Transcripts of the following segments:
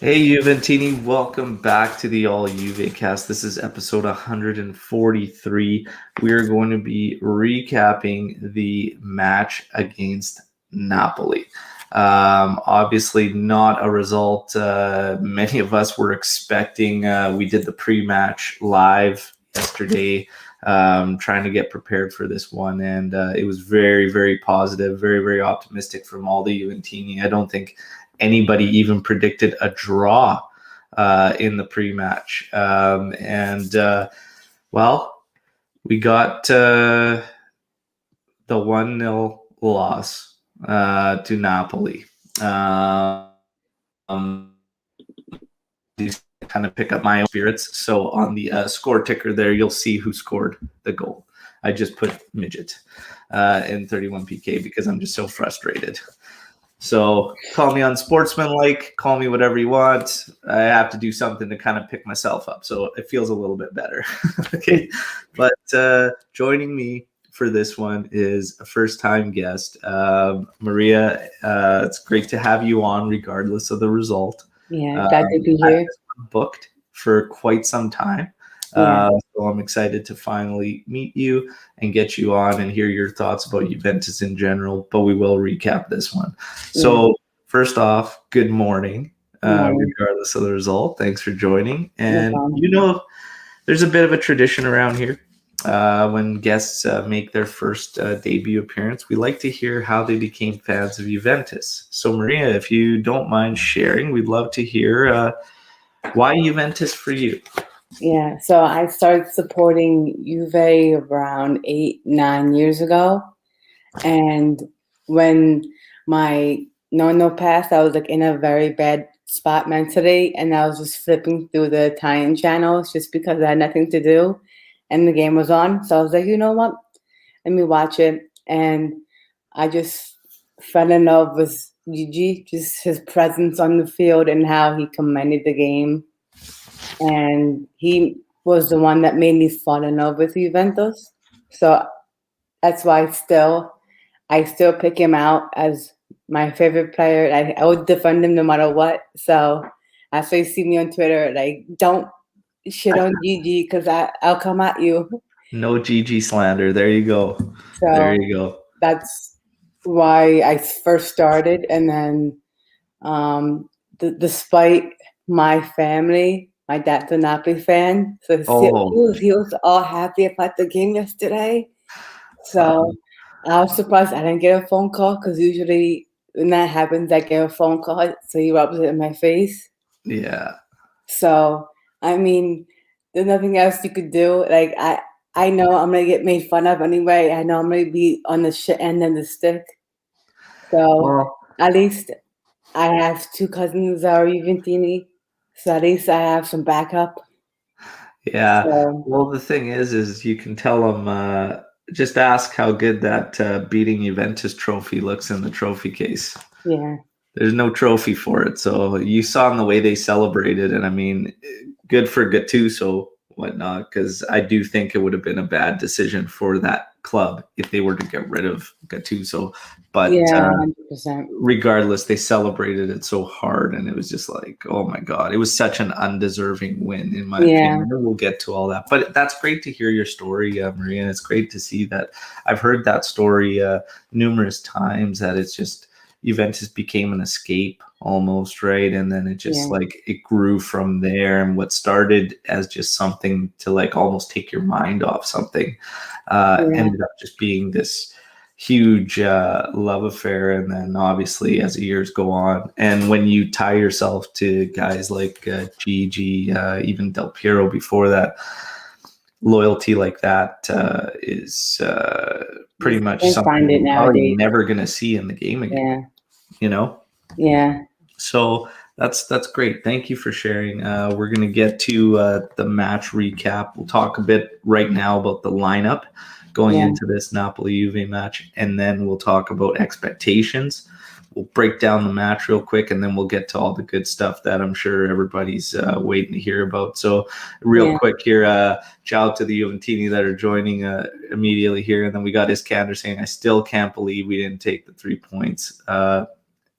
Hey Juventini, welcome back to the All Juvecast. This is episode 143. We are going to be recapping the match against Napoli. Obviously, not a result many of us were expecting. We did the pre-match live yesterday, trying to get prepared for this one, and it was very, very positive, very, very optimistic from all the Juventini. I don't think anybody even predicted a draw in the pre-match. Well, we got the 1-0 loss to Napoli. These kind of pick up my own spirits. So on the score ticker there, you'll see who scored the goal. I just put midget in 31 PK because I'm just so frustrated. So call me unsportsmanlike, call me whatever you want. I have to do something to kind of pick myself up. So it feels a little bit better. Okay. But joining me for this one is a first-time guest. Maria, it's great to have you on regardless of the result. Yeah, glad to be here. Booked for quite some time. Yeah. So I'm excited to finally meet you and get you on and hear your thoughts about Juventus in general, but we will recap this one. So first off, good morning, regardless of the result. Thanks for joining. And there's a bit of a tradition around here. When guests make their first debut appearance, we like to hear how they became fans of Juventus. So Maria, if you don't mind sharing, we'd love to hear why Juventus for you. Yeah, so I started supporting Juve around 8-9 years ago. And when my nonno passed, I was like in a very bad spot mentally. And I was just flipping through the Italian channels just because I had nothing to do. And the game was on. So I was like, you know what? Let me watch it. And I just fell in love with Gigi, just his presence on the field and how he commanded the game. And he was the one that made me fall in love with Juventus. So that's why I still pick him out as my favorite player. I would defend him no matter what. So that's why you see me on Twitter, like, don't shit on Gigi because I'll come at you. No Gigi slander. There you go. So there you go. That's why I first started. And then despite my family, my dad's a Napoli fan, so he was all happy about the game yesterday. So I was surprised I didn't get a phone call because usually when that happens, I get a phone call. So he rubs it in my face. Yeah. So, I mean, there's nothing else you could do. Like, I know I'm going to get made fun of anyway. I know I'm going to be on the shit end of the stick. So, at least I have two cousins that are Juventini. So at least I have some backup. Yeah. Well, the thing is you can tell them, just ask how good that beating Juventus trophy looks in the trophy case. Yeah. There's no trophy for it. So you saw in the way they celebrated. And I mean, good for Gattuso, whatnot, because I do think it would have been a bad decision for that club if they were to get rid of Gattuso. But yeah, 100%. Regardless, they celebrated it so hard, and it was just like, oh my God, it was such an undeserving win, in my opinion. We'll get to all that. But that's great to hear your story, Maria. And it's great to see that. I've heard that story numerous times, that it's just Juventus became an escape almost, right? And then it just like it grew from there, and what started as just something to like almost take your mind off something ended up just being this huge love affair. And then obviously as the years go on, and when you tie yourself to guys like Gigi, even Del Piero before that, loyalty like that is pretty much something you're probably never going to see in the game again. You know? Yeah. So that's great. Thank you for sharing. We're going to get to the match recap. We'll talk a bit right now about the lineup going into this Napoli-Juve match, and then we'll talk about expectations. We'll break down the match real quick, and then we'll get to all the good stuff that I'm sure everybody's waiting to hear about. So real quick here, shout out to the Juventini that are joining immediately here. And then we got Iskander saying, I still can't believe we didn't take the 3 points.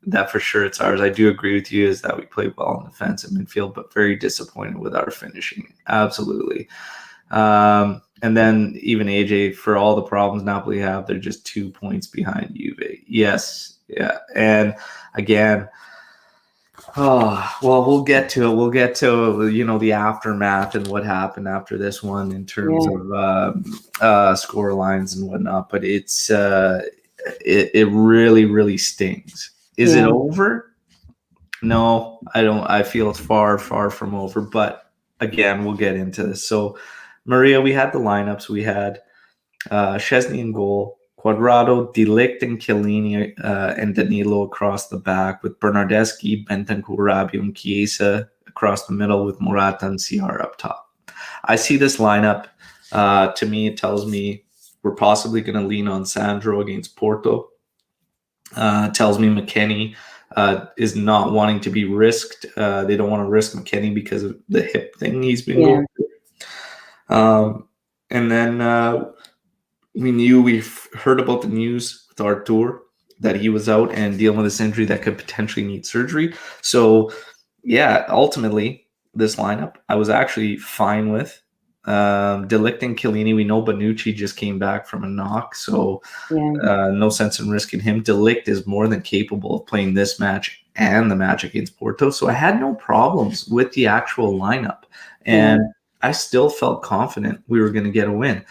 That for sure it's ours. I do agree with you is that we played well in defense and midfield, but very disappointed with our finishing. Absolutely. And then even AJ, for all the problems Napoli have, they're just 2 points behind Juve. Yes. Yeah. And again, oh, well, we'll get to it. We'll get to, the aftermath and what happened after this one in terms of score lines and whatnot. But it's it really, really stings. Is it over? No, I don't. I feel it's far, far from over. But again, we'll get into this. So, Maria, we had the lineups. We had Szczesny in goal, Quadrado, De Ligt, and Chiellini, and Danilo across the back, with Bernardeschi, Bentancur, Rabiot, and Chiesa across the middle, with Morata and CR up top. I see this lineup. To me, it tells me we're possibly going to lean on Sandro against Porto. Tells me McKennie is not wanting to be risked. They don't want to risk McKennie because of the hip thing he's been going through. And then we've heard about the news with Artur that he was out and dealing with this injury that could potentially need surgery. So, ultimately, this lineup I was actually fine with. De Ligt and Chiellini, we know Bonucci just came back from a knock, so no sense in risking him. De Ligt is more than capable of playing this match and the match against Porto, so I had no problems with the actual lineup, and I still felt confident we were going to get a win.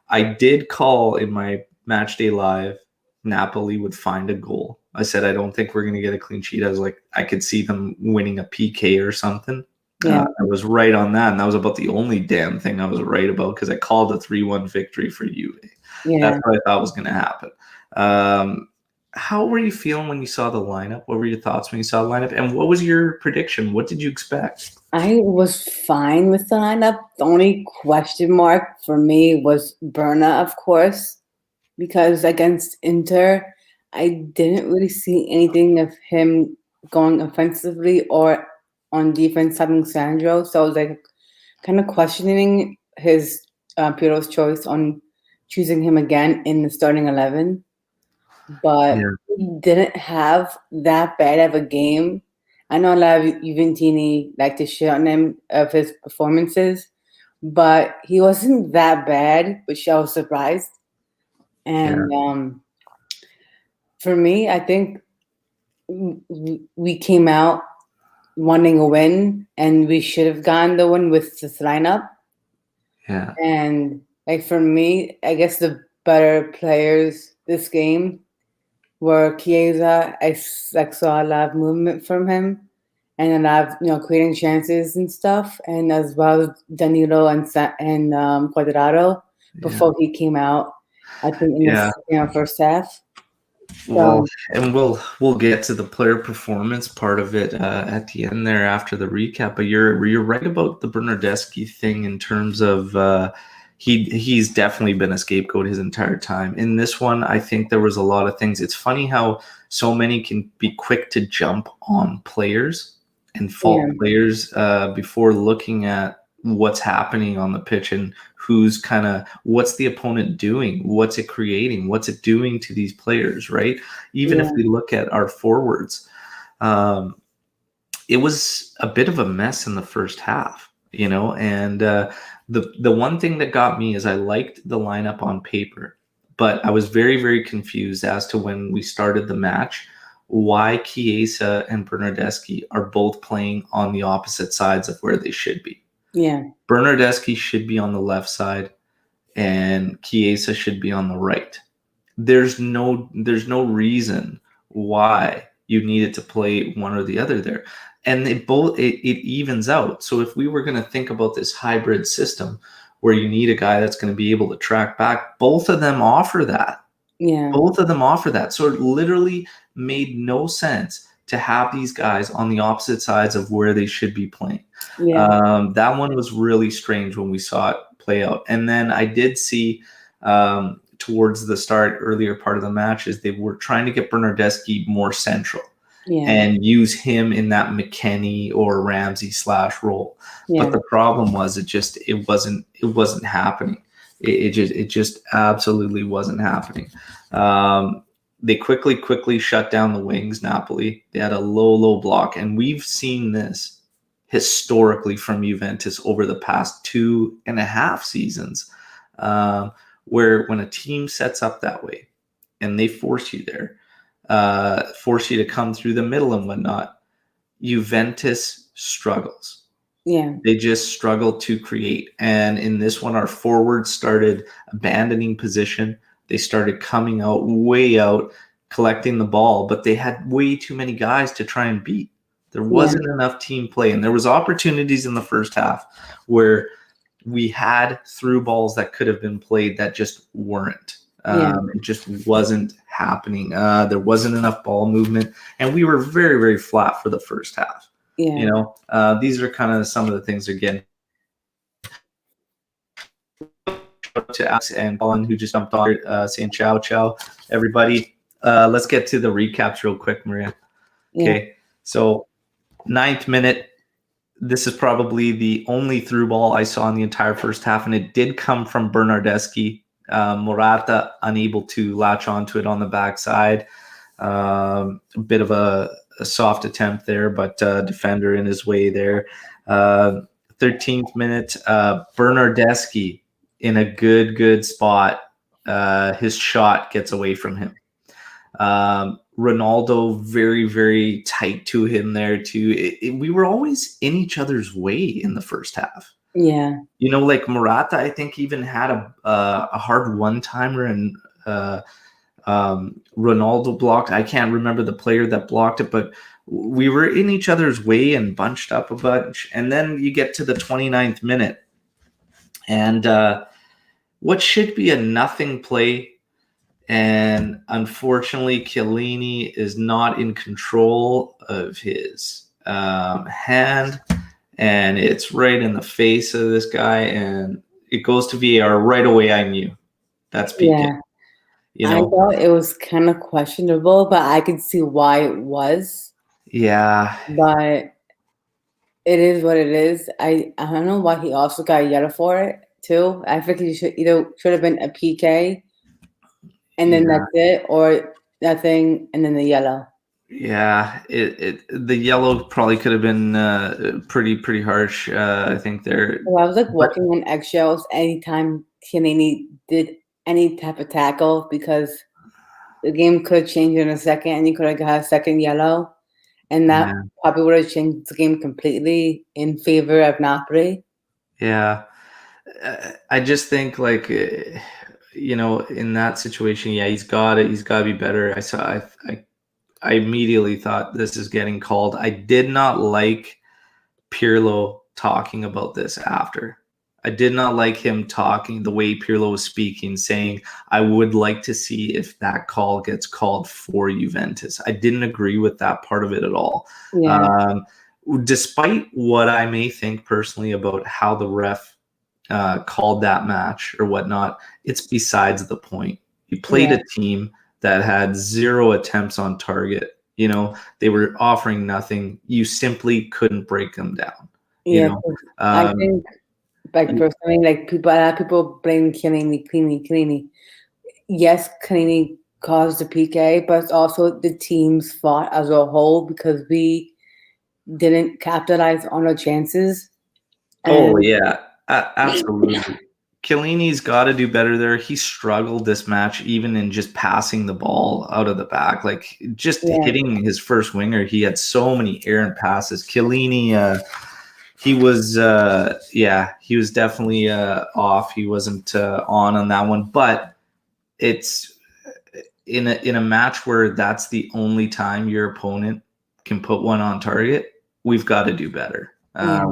I did call in my match day live Napoli would find a goal. I said I don't think we're going to get a clean sheet. I was like, I could see them winning a PK or something. I was right on that, and that was about the only damn thing I was right about because I called a 3-1 victory for Juve. That's what I thought was going to happen. How were you feeling when you saw the lineup? What were your thoughts when you saw the lineup? And what was your prediction? What did you expect? I was fine with the lineup. The only question mark for me was Berna, of course, because against Inter, I didn't really see anything of him going offensively or on defense having Sandro. So I was like kind of questioning his Pirlo's choice on choosing him again in the starting 11. But he didn't have that bad of a game. I know a lot of Juventini like to shit on him of his performances, but he wasn't that bad, which I was surprised. And for me, I think we came out wanting a win, and we should have gotten the win with this lineup. Yeah. And like for me, I guess the better players this game were Chiesa. I saw a lot of movement from him, and a lot of creating chances and stuff, and as well as Danilo and Quadrado before he came out. I think in the first half. Well, and we'll get to the player performance part of it at the end there after the recap. But you're right about the Bernardeschi thing in terms of he's definitely been a scapegoat his entire time. In this one, I think there was a lot of things. It's funny how so many can be quick to jump on players and fault players before looking at what's happening on the pitch and what's the opponent doing, what's it creating, what's it doing to these players, right? Even if we look at our forwards, it was a bit of a mess in the first half, and the one thing that got me is I liked the lineup on paper, but I was very, very confused as to when we started the match why Chiesa and Bernardeschi are both playing on the opposite sides of where they should be. Yeah. Bernardeschi should be on the left side and Chiesa should be on the right. There's no reason why you needed to play one or the other there. And it evens out. So if we were going to think about this hybrid system where you need a guy that's going to be able to track back, both of them offer that. Yeah. Both of them offer that. So it literally made no sense to have these guys on the opposite sides of where they should be playing. Yeah. That one was really strange when we saw it play out. And then I did see towards the earlier part of the match is they were trying to get Bernardeschi more central and use him in that McKennie or Ramsey / role. Yeah. But the problem was it wasn't happening. It just absolutely wasn't happening. They quickly shut down the wings, Napoli. They had a low block, and we've seen this historically from Juventus over the past 2.5 seasons, where when a team sets up that way and they force you there, force you to come through the middle and whatnot, Juventus struggles. Yeah. They just struggle to create. And in this one, our forwards started abandoning position. They started coming out, way out, collecting the ball, but they had way too many guys to try and beat. There wasn't enough team play. And there was opportunities in the first half where we had through balls that could have been played that just weren't. It just wasn't happening. There wasn't enough ball movement. And we were very, very flat for the first half. Yeah. You know, these are kind of some of the things again. To Alex and Colin who just jumped on saying ciao, everybody. Let's get to the recaps real quick, Maria. Okay, so 9th minute. This is probably the only through ball I saw in the entire first half, and it did come from Bernardeschi. Morata unable to latch onto it on the backside. A bit of a soft attempt there, but defender in his way there. 13th minute, Bernardeschi in a good spot. His shot gets away from him. Ronaldo very, very tight to him there too. We were always in each other's way in the first half. Yeah. You know, like Morata, I think even had a hard one-timer, and Ronaldo blocked. I can't remember the player that blocked it, but we were in each other's way and bunched up a bunch. And then you get to the 29th minute, and what should be a nothing play, and unfortunately, Chiellini is not in control of his hand, and it's right in the face of this guy, and it goes to VAR right away. I knew that's PK. Yeah. You know? I thought it was kind of questionable, but I could see why it was. Yeah. But it is what it is. I don't know why he also got a yellow for it too. I think he should have been a PK, and then that's it, or nothing, and then the yellow. Yeah, the yellow probably could have been pretty harsh. I think there. Well, I was like walking on eggshells anytime Chiellini did any type of tackle, because the game could change in a second, and you could have got a second yellow, and that probably would have changed the game completely in favor of Napoli. Yeah, I just think, like, you know, in that situation, he's got to be better. I immediately thought this is getting called. I did not like Pirlo talking about this after. I did not like him talking the way Pirlo was speaking, saying, I would like to see if that call gets called for Juventus. I didn't agree with that part of it at all. Yeah. Despite what I may think personally about how the ref called that match or whatnot, it's besides the point. You played a team that had 0 attempts on target. You know, they were offering nothing. You simply couldn't break them down. Yeah, you know? I think, like, personally, like, a lot of people blame Chiellini. Yes, Chiellini caused the PK, but it's also the team's fault as a whole, because we didn't capitalize on our chances. Oh, yeah, absolutely. Chiellini's got to do better there. He struggled this match, even in just passing the ball out of the back, like just hitting his first winger. He had so many errant passes. Chiellini, he was definitely off. He wasn't on that one. But it's in a match where that's the only time your opponent can put one on target. We've got to do better.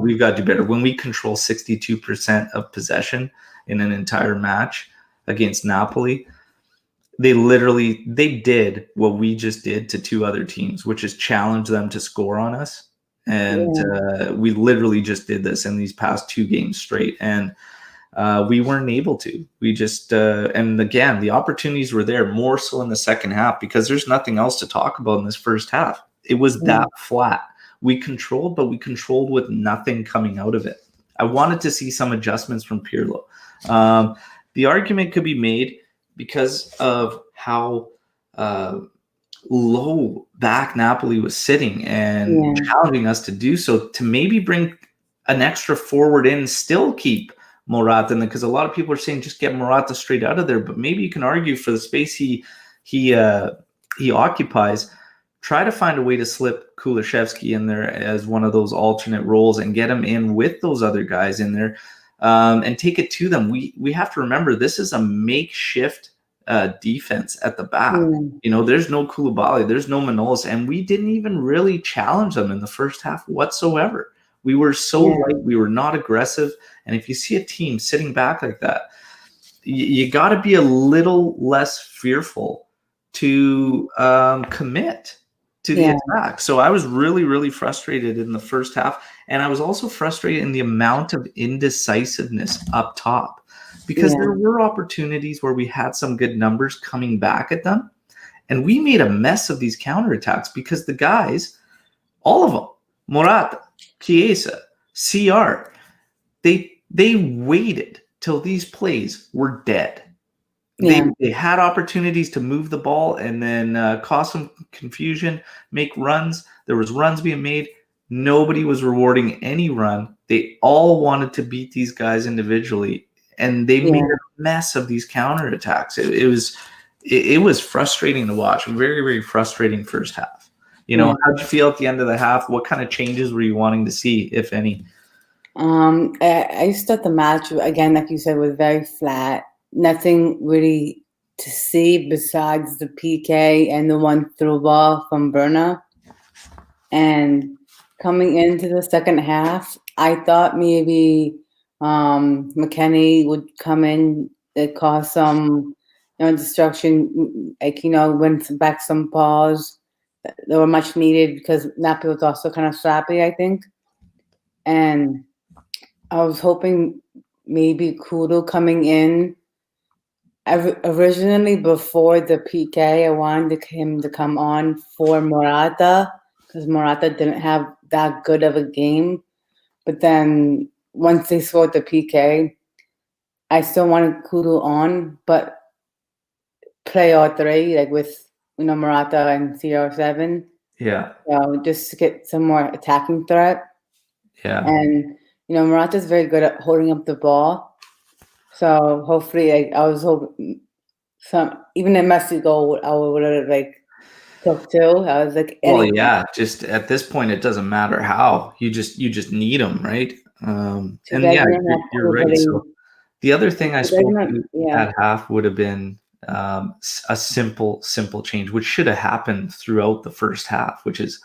We've got to do better. When we control 62% of possession in an entire match against Napoli, they did what we just did to 2 other teams, which is challenge them to score on us. And we literally just did this in these past 2 games straight. And we weren't able to. We just, and again, the opportunities were there, more so in the second half, because there's nothing else to talk about in this first half. It was that flat. We controlled, but we controlled with nothing coming out of it. I wanted to see some adjustments from Pirlo. The argument could be made because of how low back Napoli was sitting and challenging us to do so, to maybe bring an extra forward in, still keep Morata in there, because a lot of people are saying just get Morata straight out of there, but maybe you can argue for the space he occupies, try to find a way to slip Kulishevsky in there as one of those alternate roles and get him in with those other guys in there, and take it to them. We have to remember this is a makeshift defense at the back. There's no Koulibaly, there's no Manolas, and we didn't even really challenge them in the first half whatsoever. We were so light, we were not aggressive. And if you see a team sitting back like that, you got to be a little less fearful to commit to the attack. So I was really, really frustrated in the first half. And I was also frustrated in the amount of indecisiveness up top, because there were opportunities where we had some good numbers coming back at them. And we made a mess of these counterattacks because the guys, all of them, Morata, Chiesa, CR, they waited till these plays were dead. They had opportunities to move the ball and then cause some confusion, make runs. There was runs being made. Nobody was rewarding any run. They all wanted to beat these guys individually, and they made a mess of these counterattacks. It was frustrating to watch. Very, very frustrating first half. How'd you feel at the end of the half? What kind of changes were you wanting to see, if any? I just thought the match, again, like you said, was very flat. Nothing really to see besides the PK and the one through ball from Berna. And coming into the second half, I thought maybe McKennie would come in, it cause some destruction, win back some balls that were much needed, because Napoli was also kind of sloppy, I think. And I was hoping maybe Kudo coming in. Originally, before the PK, I wanted him to come on for Morata, because Morata didn't have that good of a game. But then once they scored the PK, I still wanted Kudo on, but play all three, like with Morata and CR7. Yeah. So just to get some more attacking threat. Yeah. And Morata's very good at holding up the ball. So hopefully, I was hoping even a Messi goal, I would have took too. I was like, well, yeah. Just at this point, it doesn't matter how. You just need them, right? And yeah, you're right. So the other thing I spoke to at half would have been a simple change, which should have happened throughout the first half, which is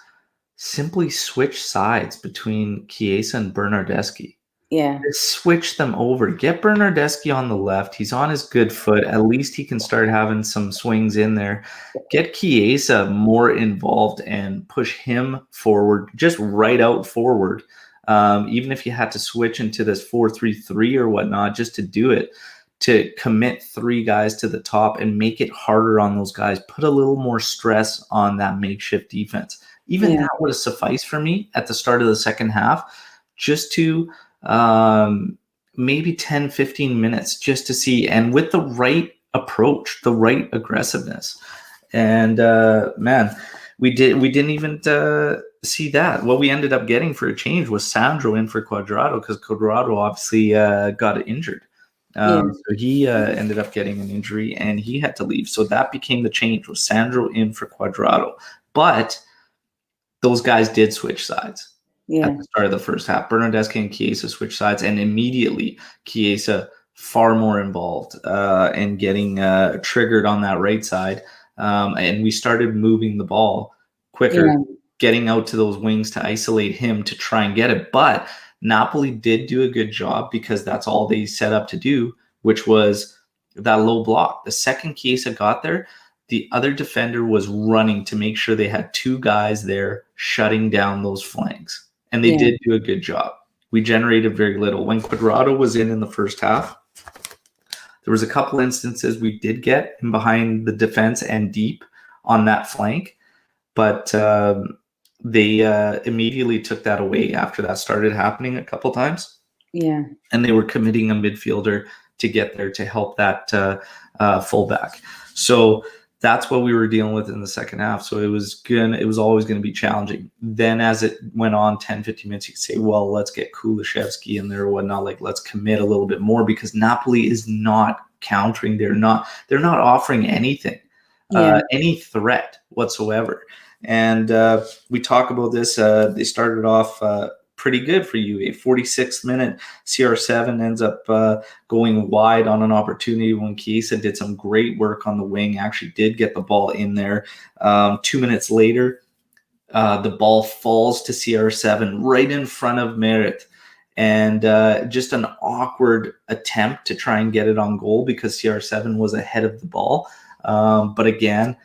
simply switch sides between Chiesa and Bernardeschi. Yeah. Just switch them over. Get Bernardeschi on the left. He's on his good foot. At least he can start having some swings in there. Get Chiesa more involved and push him forward, just right out forward. Even if you had to switch into this 4-3-3 or whatnot, just to do it, to commit three guys to the top and make it harder on those guys. Put a little more stress on that makeshift defense. Even that would have sufficed for me at the start of the second half, just to maybe 10, 15 minutes just to see, and with the right approach, the right aggressiveness. And man, we didn't even see that. What we ended up getting for a change was Sandro in for Cuadrado, because Cuadrado obviously got injured. So he ended up getting an injury and he had to leave. So that became the change, was Sandro in for Cuadrado. But those guys did switch sides. At the start of the first half. Bernardeschi and Chiesa switched sides, and immediately Chiesa far more involved and getting triggered on that right side. And we started moving the ball quicker, getting out to those wings to isolate him to try and get it. But Napoli did do a good job, because that's all they set up to do, which was that low block. The second Chiesa got there, the other defender was running to make sure they had two guys there shutting down those flanks. And they did do a good job. We generated very little. When Cuadrado was in the first half, there was a couple instances we did get him behind the defense and deep on that flank. But they immedially took that away after that started happening a couple times. Yeah. And they were committing a midfielder to get there to help that fullback. So that's what we were dealing with in the second half. So it was always going to be challenging. Then as it went on 10, 15 minutes, you could say, well, let's get Kulishevsky in there or whatnot. Like, let's commit a little bit more because Napoli is not countering. They're not offering anything, any threat whatsoever. And we talk about this. They started off pretty good for you. A 46th minute, CR7 ends up going wide on an opportunity when Chiesa did some great work on the wing, actually did get the ball in there. 2 minutes later, the ball falls to CR7 right in front of Merit. And just an awkward attempt to try and get it on goal because CR7 was ahead of the ball. But again,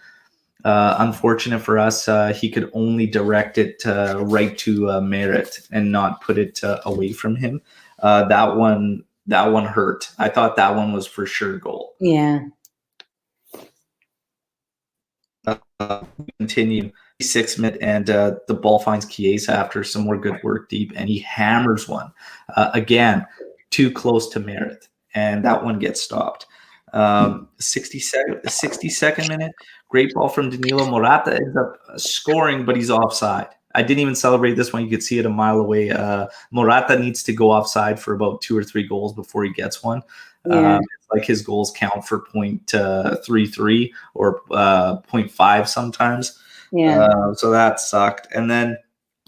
unfortunate for us, he could only direct it right to Merit and not put it away from him. That one hurt. I thought that one was for sure goal. Yeah. Continue 6 minute, and the ball finds Chiesa after some more good work deep, and he hammers one again, too close to Merit, and that one gets stopped. 62nd minute, great ball from Danilo. Morata ends up scoring, but he's offside. I didn't even celebrate this one. You could see it a mile away. Morata needs to go offside for about 2 or 3 goals before he gets one. It's like his goals count for 0.33 or 0.5 sometimes. So that sucked. And then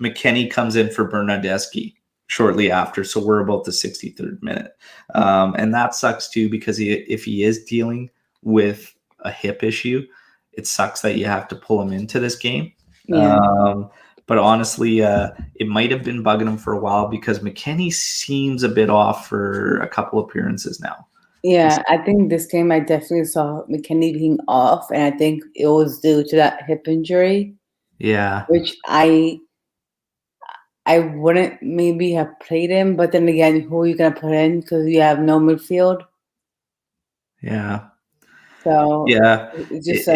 McKennie comes in for Bernardeschi shortly after. So we're about the 63rd minute. And that sucks too, because if he is dealing with a hip issue, it sucks that you have to pull him into this game. But honestly, it might have been bugging him for a while because McKennie seems a bit off for a couple appearances now. Yeah, I think this game I definitely saw McKennie being off, and I think it was due to that hip injury. Yeah. Which I wouldn't maybe have played him, but then again, who are you going to put in because you have no midfield? Yeah. So it's just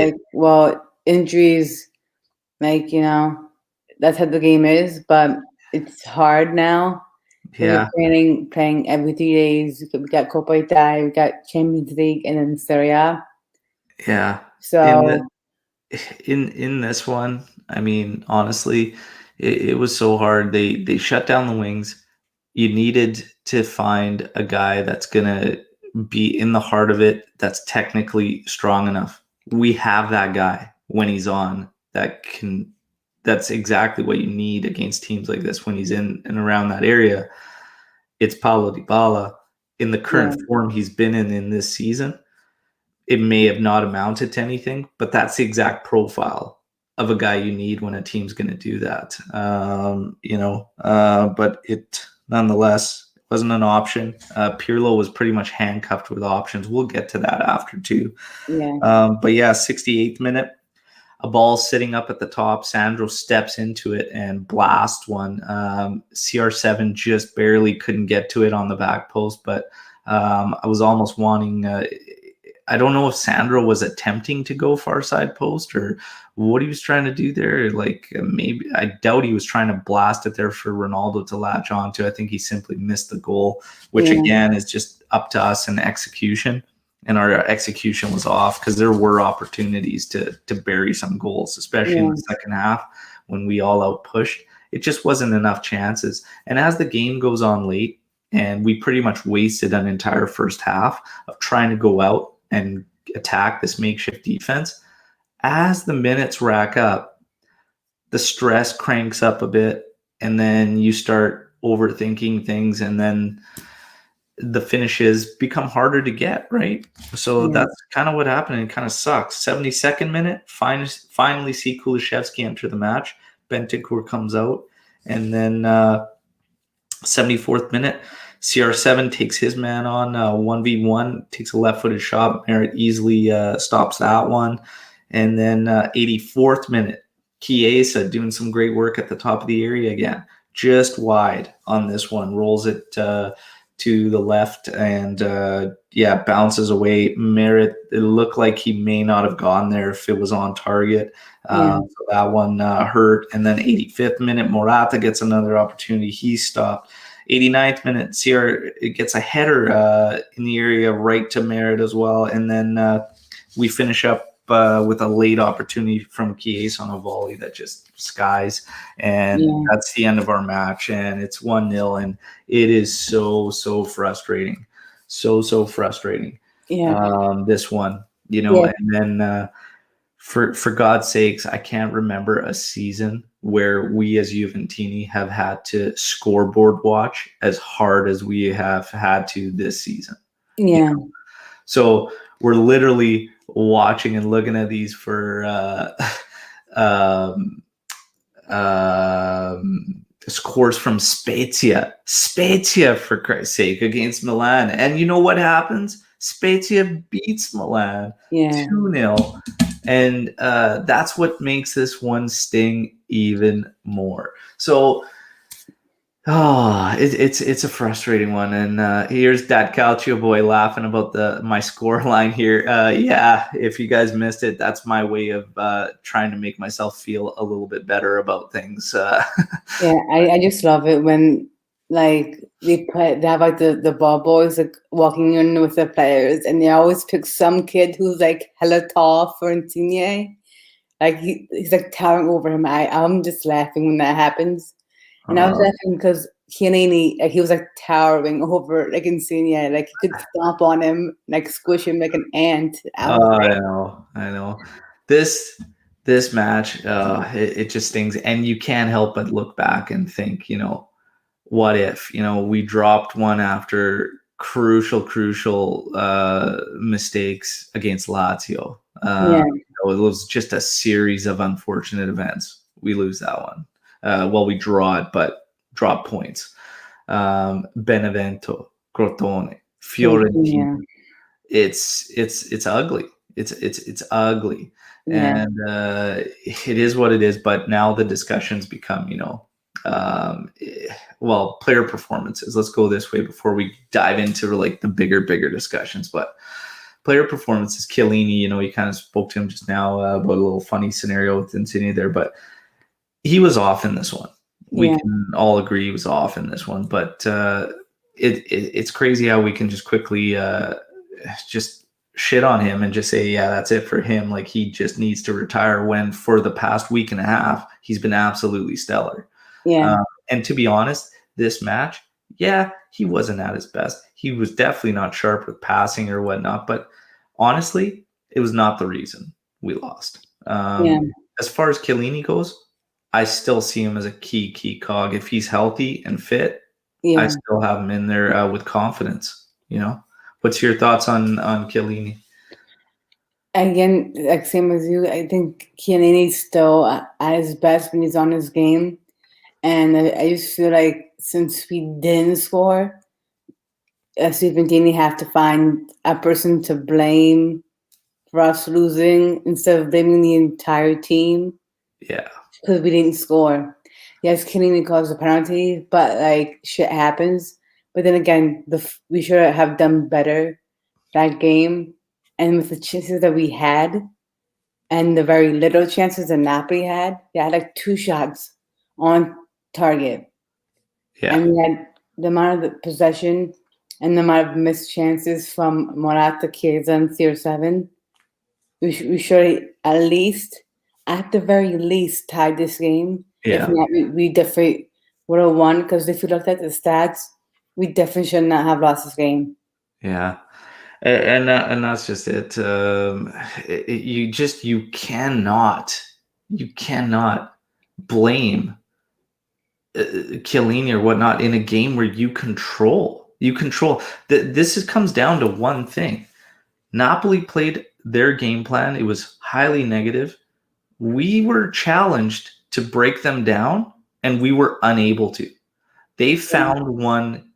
injuries, like, that's how the game is, but it's hard now. Yeah. We're playing every 3 days. We got Coppa Italia, we got Champions League, and then Serie A. Yeah. So in this one, I mean, honestly, it was so hard. They shut down the wings. You needed to find a guy that's gonna be in the heart of it, that's technically strong enough. We have that guy when he's on that's exactly what you need against teams like this when he's in and around that area. It's Paulo Dybala. In the current form he's been in this season, it may have not amounted to anything, but that's the exact profile of a guy you need when a team's going to do that. But it nonetheless wasn't an option. Pirlo was pretty much handcuffed with options. We'll get to that after too. But 68th minute, a ball sitting up at the top. Sandro steps into it and blasts one. CR7 just barely couldn't get to it on the back post, but I was almost wanting. I don't know if Sandro was attempting to go far side post or what he was trying to do there. Like maybe I doubt he was trying to blast it there for Ronaldo to latch onto. I think he simply missed the goal, which again is just up to us in execution. And our execution was off because there were opportunities to bury some goals, especially in the second half when we all out pushed. It just wasn't enough chances. And as the game goes on late, and we pretty much wasted an entire first half of trying to go out and attack this makeshift defense, as the minutes rack up, the stress cranks up a bit, and then you start overthinking things, and then the finishes become harder to get, right? So that's kind of what happened, and it kind of sucks. 72nd minute, finally see Kulishevsky enter the match. Bentancur comes out, and then 74th minute, CR7 takes his man on 1v1, takes a left-footed shot. Merritt easily stops that one. And then 84th minute, Chiesa doing some great work at the top of the area again. Just wide on this one. Rolls it to the left and bounces away. Merritt, it looked like he may not have gone there if it was on target. So that one hurt. And then 85th minute, Morata gets another opportunity. He's stopped. 89th minute, it gets a header in the area right to Merritt as well. And then we finish up with a late opportunity from Chiesa on a volley that just skies, and that's the end of our match, and it's 1-0, and it is so frustrating, so frustrating. This one, and then for God's sakes, I can't remember a season where we as Juventini have had to scoreboard watch as hard as we have had to this season. So we're literally watching and looking at these for scores from Spezia, for Christ's sake, against Milan. And you know what happens? Spezia beats Milan 2-0. And that's what makes this one sting even more. So it's a frustrating one. And here's Dad Calcio boy laughing about my score line here. If you guys missed it, that's my way of trying to make myself feel a little bit better about things. I just love it when like they have like the ball boys like walking in with the players, and they always pick some kid who's like hella tall for Insigne. Like he's like towering over him. I'm just laughing when that happens. And I was laughing because Chiellini, like, he was like towering over like Insigne, like he could stomp on him, like squish him like an ant. I know. This match, it just stings, and you can't help but look back and think, what if, we dropped one after crucial mistakes against Lazio. It was just a series of unfortunate events. We lose that one. We draw it, but drop points. Benevento, Crotone, Fiorentina. It's ugly. It's ugly. And it is what it is. But now the discussions become, player performances. Let's go this way before we dive into like the bigger discussions. But player performances, Chiellini, you kind of spoke to him just now about a little funny scenario with Insigne there, but he was off in this one. We can all agree he was off in this one, but it's crazy how we can just quickly just shit on him and just say, yeah, that's it for him. Like he just needs to retire, when for the past week and a half, he's been absolutely stellar. And to be honest, this match, he wasn't at his best. He was definitely not sharp with passing or whatnot, but honestly, it was not the reason we lost. As far as Chiellini goes, I still see him as a key cog. If he's healthy and fit, I still have him in there with confidence. What's your thoughts on Chiellini? Again, like same as you, I think Chiellini's still at his best when he's on his game. And I just feel like since we didn't score, Juventini have to find a person to blame for us losing instead of blaming the entire team. Because we didn't score. Yes, Chiellini caused a penalty, but like shit happens. But then again, we should have done better that game. And with the chances that we had, and the very little chances that Napoli had, they had like 2 shots on target. And we had the amount of the possession and the amount of missed chances from Morata, Chiesa, and CR7. We should at the very least, tied this game. If not, we definitely would have won, because if you looked at the stats, we definitely should not have lost this game. And that's just it. You cannot blame Chiellini or whatnot in a game where you control. This comes down to one thing. Napoli played their game plan. It was highly negative. We were challenged to break them down, and we were unable to. They found one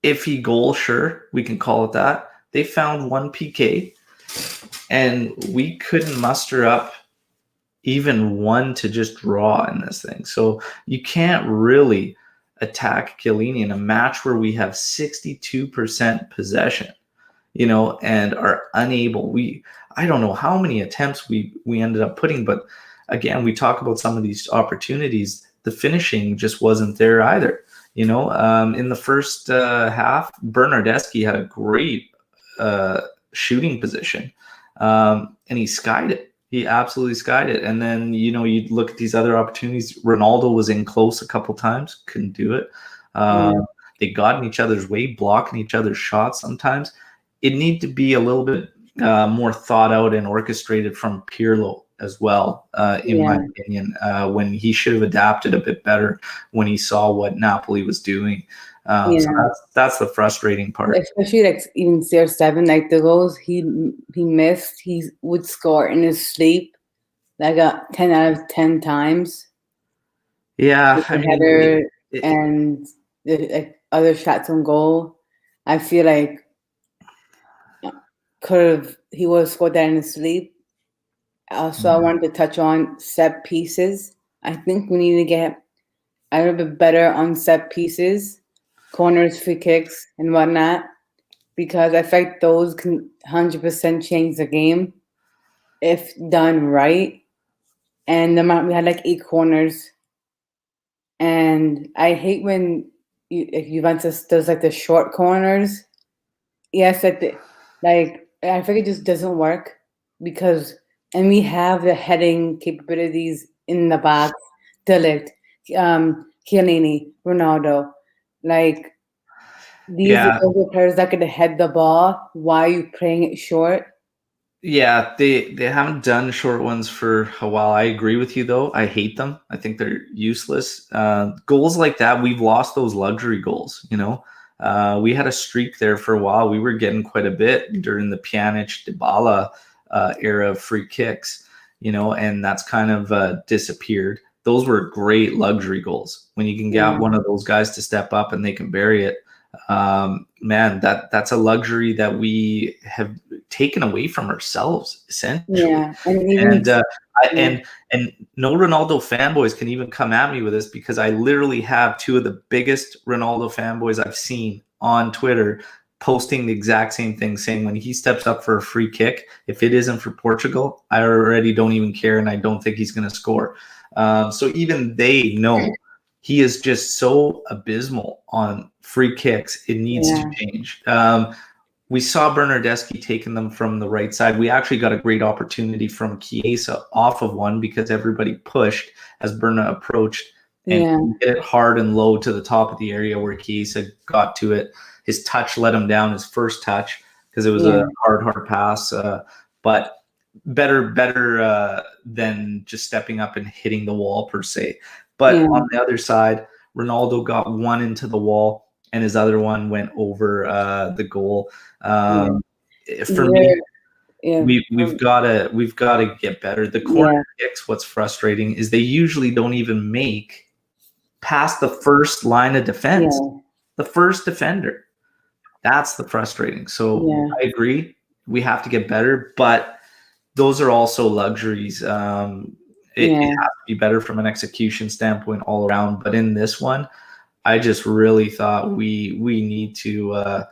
iffy goal, sure, we can call it that. They found one PK, and we couldn't muster up even one to just draw in this thing. So you can't really attack Chiellini in a match where we have 62% possession, and are unable. I don't know how many attempts we ended up putting, but again, we talk about some of these opportunities. The finishing just wasn't there either. In the first half, Bernardeschi had a great shooting position. and he skied it. He absolutely skied it. And then, you look at these other opportunities. Ronaldo was in close a couple times, couldn't do it. They got in each other's way, blocking each other's shots sometimes. It needed to be a little bit more thought out and orchestrated from Pirlo as well, in my opinion, when he should have adapted a bit better when he saw what Napoli was doing. So that's the frustrating part. Especially like even CR7, like the goals he missed, he would score in his sleep, like 10 out of 10 times. Yeah, I mean, header and the other shots on goal. I feel like he would have scored that in his sleep. Also, I wanted to touch on set pieces. I think we need to get a little bit better on set pieces, corners, free kicks, and whatnot, because I think those can 100% change the game if done right. And we had like 8 corners, and I hate when if Juventus does like the short corners. Yes, I think it just doesn't work and we have the heading capabilities in the box. De Ligt, Chiellini, Ronaldo, like these are the players that could head the ball. Why are you playing it short? Yeah, they haven't done short ones for a while. I agree with you, though. I hate them. I think they're useless. Goals like that, we've lost those luxury goals. We had a streak there for a while. We were getting quite a bit during the Pjanic, Dybala era of free kicks, and that's kind of disappeared. Those were great luxury goals when you can get one of those guys to step up and they can bury it. Man, that's a luxury that we have taken away from ourselves, essentially. And no Ronaldo fanboys can even come at me with this, because I literally have 2 of the biggest Ronaldo fanboys I've seen on Twitter posting the exact same thing, saying when he steps up for a free kick, if it isn't for Portugal, I already don't even care, and I don't think he's going to score. So even they know he is just so abysmal on free kicks. It needs to change. We saw Bernardeschi taking them from the right side. We actually got a great opportunity from Chiesa off of one, because everybody pushed as Berna approached, and hit it hard and low to the top of the area where Chiesa got to it. His touch let him down, his first touch, because it was a hard pass. But better than just stepping up and hitting the wall per se. But on the other side, Ronaldo got one into the wall, and his other one went over the goal. For me, we've got to get better. The corner kicks, what's frustrating is they usually don't even make past the first line of defense, the first defender. That's the frustrating. So I agree, we have to get better, but those are also luxuries. It has to be better from an execution standpoint all around. But in this one, I just really thought we need to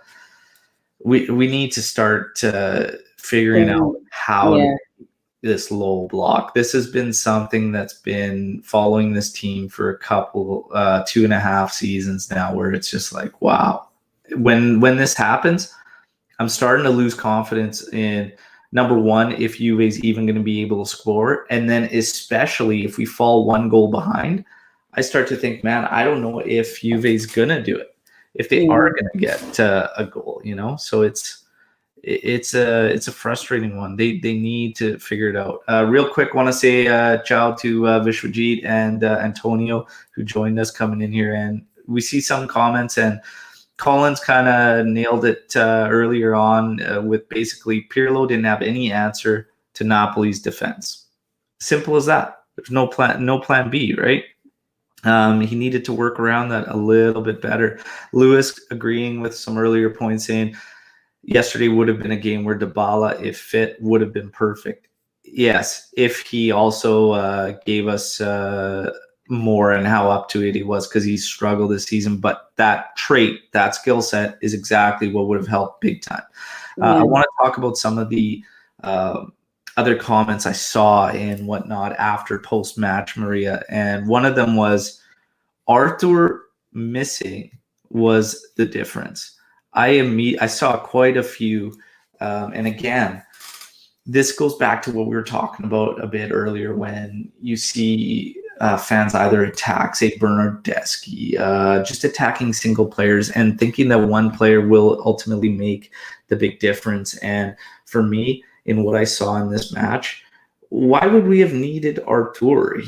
we need to start figuring out how to this low block. This has been something that's been following this team for a couple 2.5 seasons now, where it's just like, wow. When this happens, I'm starting to lose confidence in, number one, if Juve's even going to be able to score, and then especially if we fall 1 goal behind, I start to think, man, I don't know if Juve's going to do it, if they are going to get a goal, So it's a frustrating one. They need to figure it out. Real quick, want to say ciao to Vishwajit and Antonio, who joined us coming in here, and we see some comments, and Collins kind of nailed it earlier on with basically Pirlo didn't have any answer to Napoli's defense. Simple as that. There's no plan B, right? He needed to work around that a little bit better. Lewis agreeing with some earlier points, saying yesterday would have been a game where Dybala, if fit, would have been perfect. Yes, if he also gave us more and how up to it he was, because he struggled this season. But that trait, that skill set is exactly what would have helped big time. I want to talk about some of the other comments I saw and whatnot after post-match, Maria. And one of them was Arthur missing was the difference. I saw quite a few. And again, this goes back to what we were talking about a bit earlier when you see fans either attack, say, Bernardeschi, just attacking single players and thinking that one player will ultimately make the big difference. And for me, in what I saw in this match, why would we have needed Artur?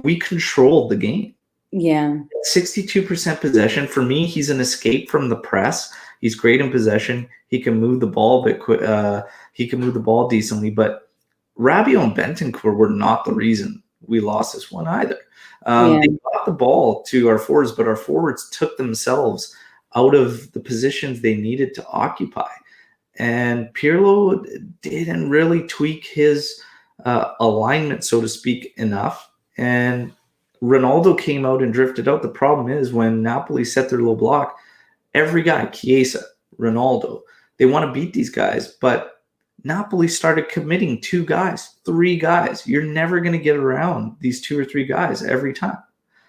We controlled the game. Yeah. 62% possession. For me, he's an escape from the press. He's great in possession. He can move the ball, but he can move the ball decently. But Rabiot and Bentancur were not the reason we lost this one either. They got the ball to our forwards, but our forwards took themselves out of the positions they needed to occupy. And Pirlo didn't really tweak his alignment, so to speak, enough. And Ronaldo came out and drifted out. The problem is when Napoli set their low block, every guy, Chiesa, Ronaldo, they want to beat these guys, but Napoli started committing 2 guys, 3 guys. You're never going to get around these 2 or 3 guys every time.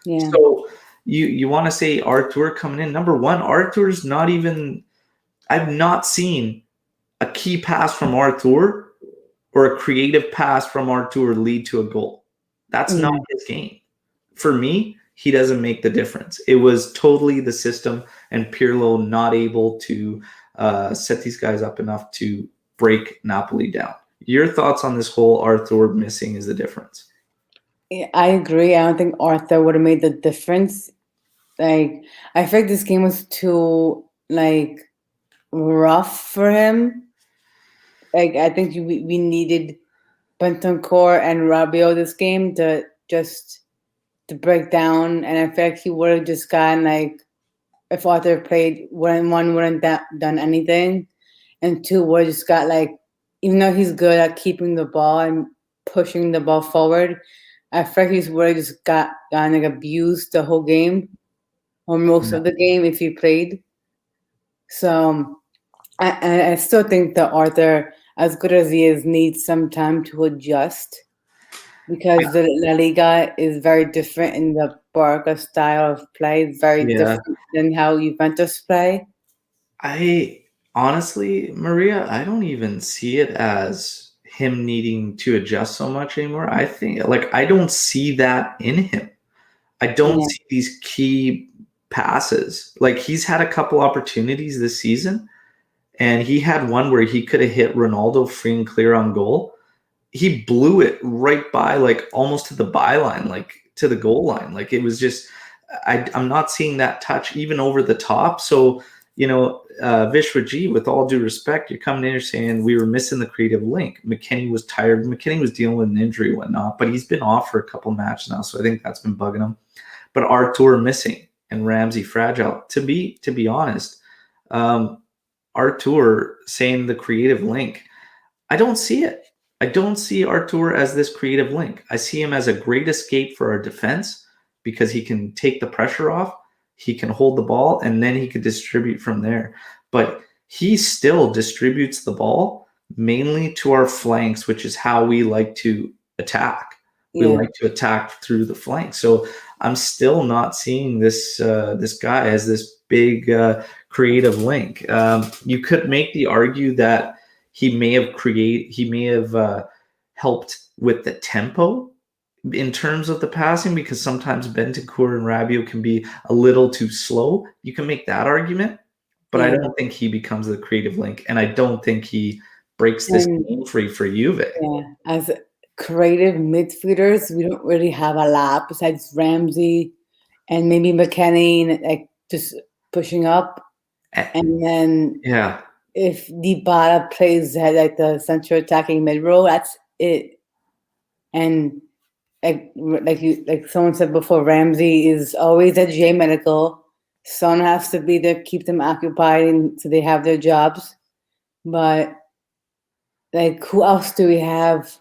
Yeah. So you want to say Artur coming in. Number one, Artur's not even – I've not seen a key pass from Artur or a creative pass from Artur lead to a goal. That's not his game. For me, he doesn't make the difference. It was totally the system and Pirlo not able to set these guys up enough to break Napoli down. Your thoughts on this whole Artur missing is the difference? Yeah, I agree. I don't think Artur would have made the difference. Like, I feel like this game was too, like, rough for him. Like, I think we needed Bentancur and Rabiot this game to break down, and I feel like he would have just gotten, like, if Artur played, one wouldn't done anything, and 2 would have just got, like, even though he's good at keeping the ball and pushing the ball forward, I feel like he would have just gotten like abused the whole game or most of the game if he played. So I still think that Artur, as good as he is, needs some time to adjust. Because the La Liga is very different in the Barca style of play, very different than how Juventus play. I honestly, Maria, I don't even see it as him needing to adjust so much anymore. I think, like, I don't see that in him. I don't see these key passes. Like, he's had a couple opportunities this season, and he had one where he could have hit Ronaldo free and clear on goal. He blew it right by, like, almost to the byline, like to the goal line. Like, it was just, I'm not seeing that touch even over the top. So, you know, Vishwaji, with all due respect, you're coming in here saying we were missing the creative link. McKennie was tired. McKennie was dealing with an injury and whatnot, but he's been off for a couple matches now. So I think that's been bugging him. But Artur missing and Ramsey fragile. To be honest, Artur saying the creative link, I don't see it. I don't see Artur as this creative link. I see him as a great escape for our defense because he can take the pressure off, he can hold the ball, and then he could distribute from there. But he still distributes the ball mainly to our flanks, which is how we like to attack. We like to attack through the flanks. So I'm still not seeing this guy as this big creative link. You could make the argue that he may have helped with the tempo in terms of the passing, because sometimes Bentancur and Rabiot can be a little too slow. You can make that argument, but I don't think he becomes the creative link, and I don't think he breaks this game free for Juve. Yeah, as creative midfielders, we don't really have a lot besides Ramsey and maybe McKennie, like just pushing up, and then if Dybala plays like the central attacking mid role, that's it. And like someone said before, Ramsey is always at J Medical. Son has to be there, keep them occupied, and so they have their jobs. But like, who else do we have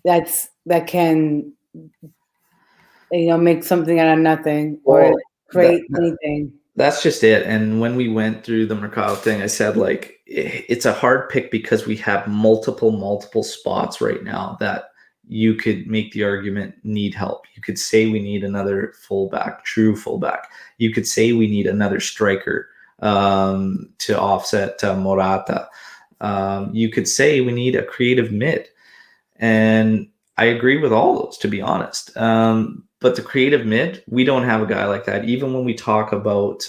that can, you know, make something out of nothing or create anything? That's just it. And when we went through the Mercado thing, I said, like, it's a hard pick because we have multiple spots right now that you could make the argument need help. You could say we need another fullback, true fullback. You could say we need another striker to offset Morata. You could say we need a creative mid. And I agree with all those, to be honest. But the creative mid, we don't have a guy like that. Even when we talk about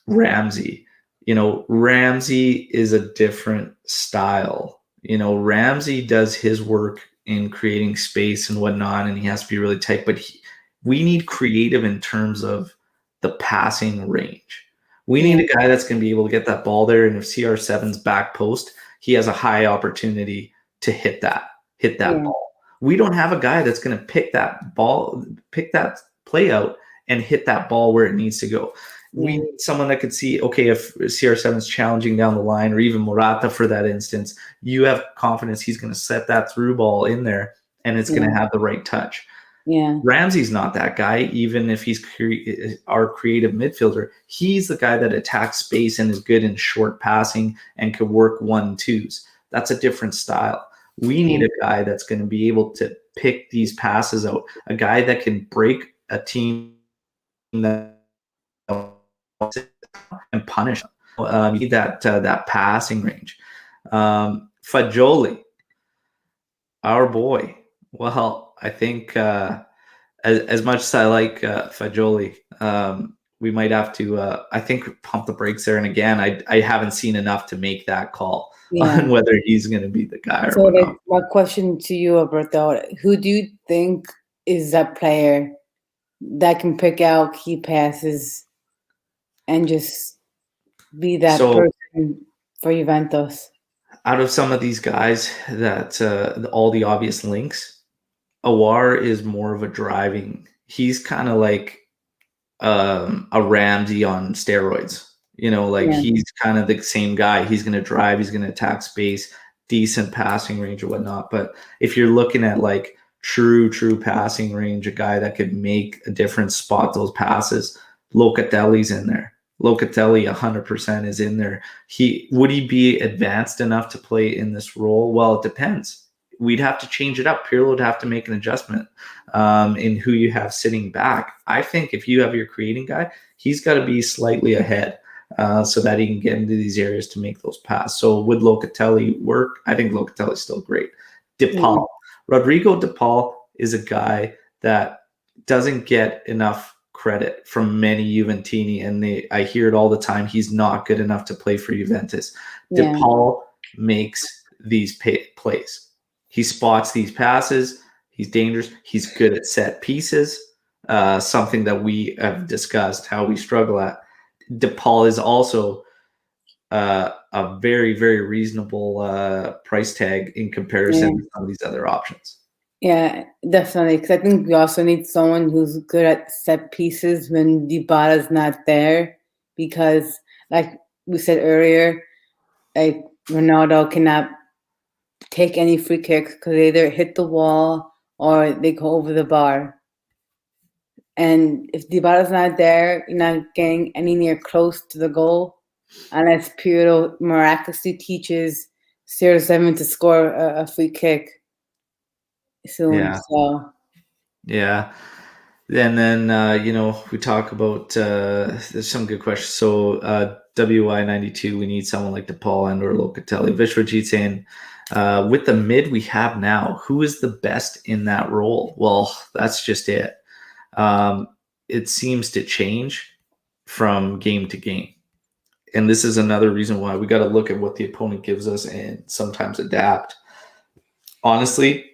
Ramsey, Ramsey is a different style. Ramsey does his work in creating space and whatnot, and he has to be really tight. But we need creative in terms of the passing range. We need a guy that's going to be able to get that ball there, and if CR7's back post, he has a high opportunity to hit that ball. We don't have a guy that's going to pick that play out and hit that ball where it needs to go. We need someone that could see, okay, if CR7 is challenging down the line, or even Morata for that instance, you have confidence he's going to set that through ball in there and it's going to have the right touch. Ramsey's not that guy, even if he's our creative midfielder. He's the guy that attacks space and is good in short passing and can work 1-2s. That's a different style. We need a guy that's going to be able to pick these passes out, a guy that can break a team that and punish them. You need that passing range. Fagioli, our boy. Well, I think as much as I like Fagioli, we might have to, I think, pump the brakes there. And again, I haven't seen enough to make that call on whether he's going to be the guy or so not. My question to you, Alberto, who do you think is that player that can pick out key passes and just be that person for Juventus? Out of some of these guys that all the obvious links, Awar is more of a driving. He's kind of like a Ramsey on steroids. He's kind of the same guy. He's going to drive. He's going to attack space, decent passing range or whatnot. But if you're looking at like true passing range, a guy that could make a difference, spot those passes, Locatelli's in there. Locatelli 100% is in there. Would he be advanced enough to play in this role? Well, it depends. We'd have to change it up. Pirlo would have to make an adjustment in who you have sitting back. I think if you have your creating guy, he's got to be slightly ahead so that he can get into these areas to make those passes. So would Locatelli work? I think Locatelli's still great. DePaul. Rodrigo DePaul is a guy that doesn't get enough credit from many Juventini, and I hear it all the time. He's not good enough to play for Juventus. DePaul makes these plays. He spots these passes. He's dangerous. He's good at set pieces, something that we have discussed how we struggle at. DePaul is also a very, very reasonable price tag in comparison to some of these other options. Yeah, definitely. Because I think we also need someone who's good at set pieces when Dybala's not there. Because, like we said earlier, like Ronaldo cannot take any free kicks because they either hit the wall or they go over the bar. And if Dybala's not there, you're not getting any near close to the goal unless Pirlo miraculously teaches CR7 to score a free kick soon. Yeah. And then, we talk about, there's some good questions. So WI92, we need someone like DePaul and or Locatelli. Vishwajit saying, with the mid we have now, who is the best in that role? Well, that's just it. It seems to change from game to game. And this is another reason why we got to look at what the opponent gives us and sometimes adapt. Honestly,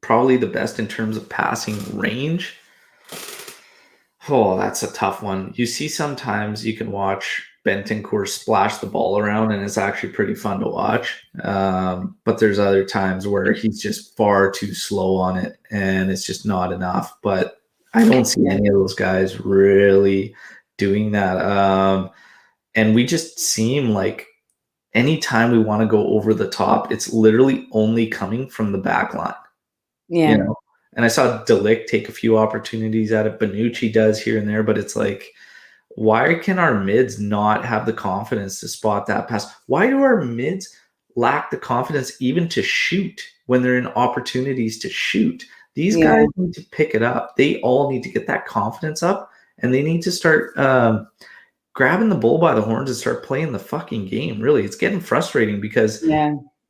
probably the best in terms of passing range. Oh, that's a tough one. You see sometimes you can watch Bentancur splash the ball around and it's actually pretty fun to watch. But there's other times where he's just far too slow on it and it's just not enough. But I don't see any of those guys really doing that. And we just seem like anytime we want to go over the top, it's literally only coming from the back line. Yeah. And I saw De Ligt take a few opportunities at it. Bonucci does here and there, but it's like, why can our mids not have the confidence to spot that pass? Why do our mids lack the confidence even to shoot when they're in opportunities to shoot? These guys need to pick it up. They all need to get that confidence up, and they need to start grabbing the bull by the horns and start playing the fucking game. Really, it's getting frustrating because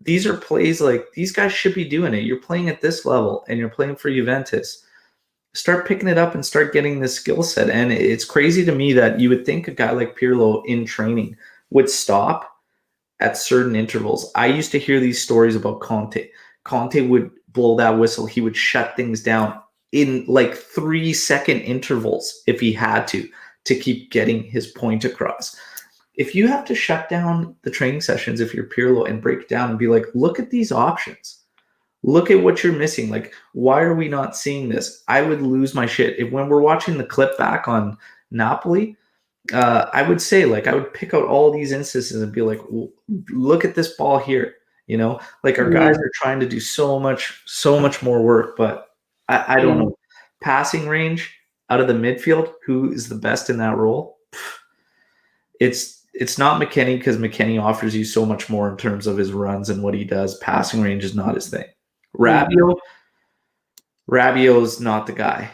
these are plays like these guys should be doing it. You're playing at this level and you're playing for Juventus. Start picking it up and start getting this skill set. And it's crazy to me that you would think a guy like Pirlo in training would stop at certain intervals. I used to hear these stories about Conte. Conte would blow that whistle. He would shut things down in like 3-second intervals if he had to keep getting his point across. If you have to shut down the training sessions, if you're Pirlo, and break down and be like, look at these options. Look at what you're missing. Like, why are we not seeing this? I would lose my shit. If when we're watching the clip back on Napoli, I would say, like, I would pick out all these instances and be like, look at this ball here. You know, like our guys are trying to do so much more work, but I don't know. Passing range out of the midfield, who is the best in that role? It's not McKennie, because McKennie offers you so much more in terms of his runs and what he does. Passing range is not his thing. Rabiot is not the guy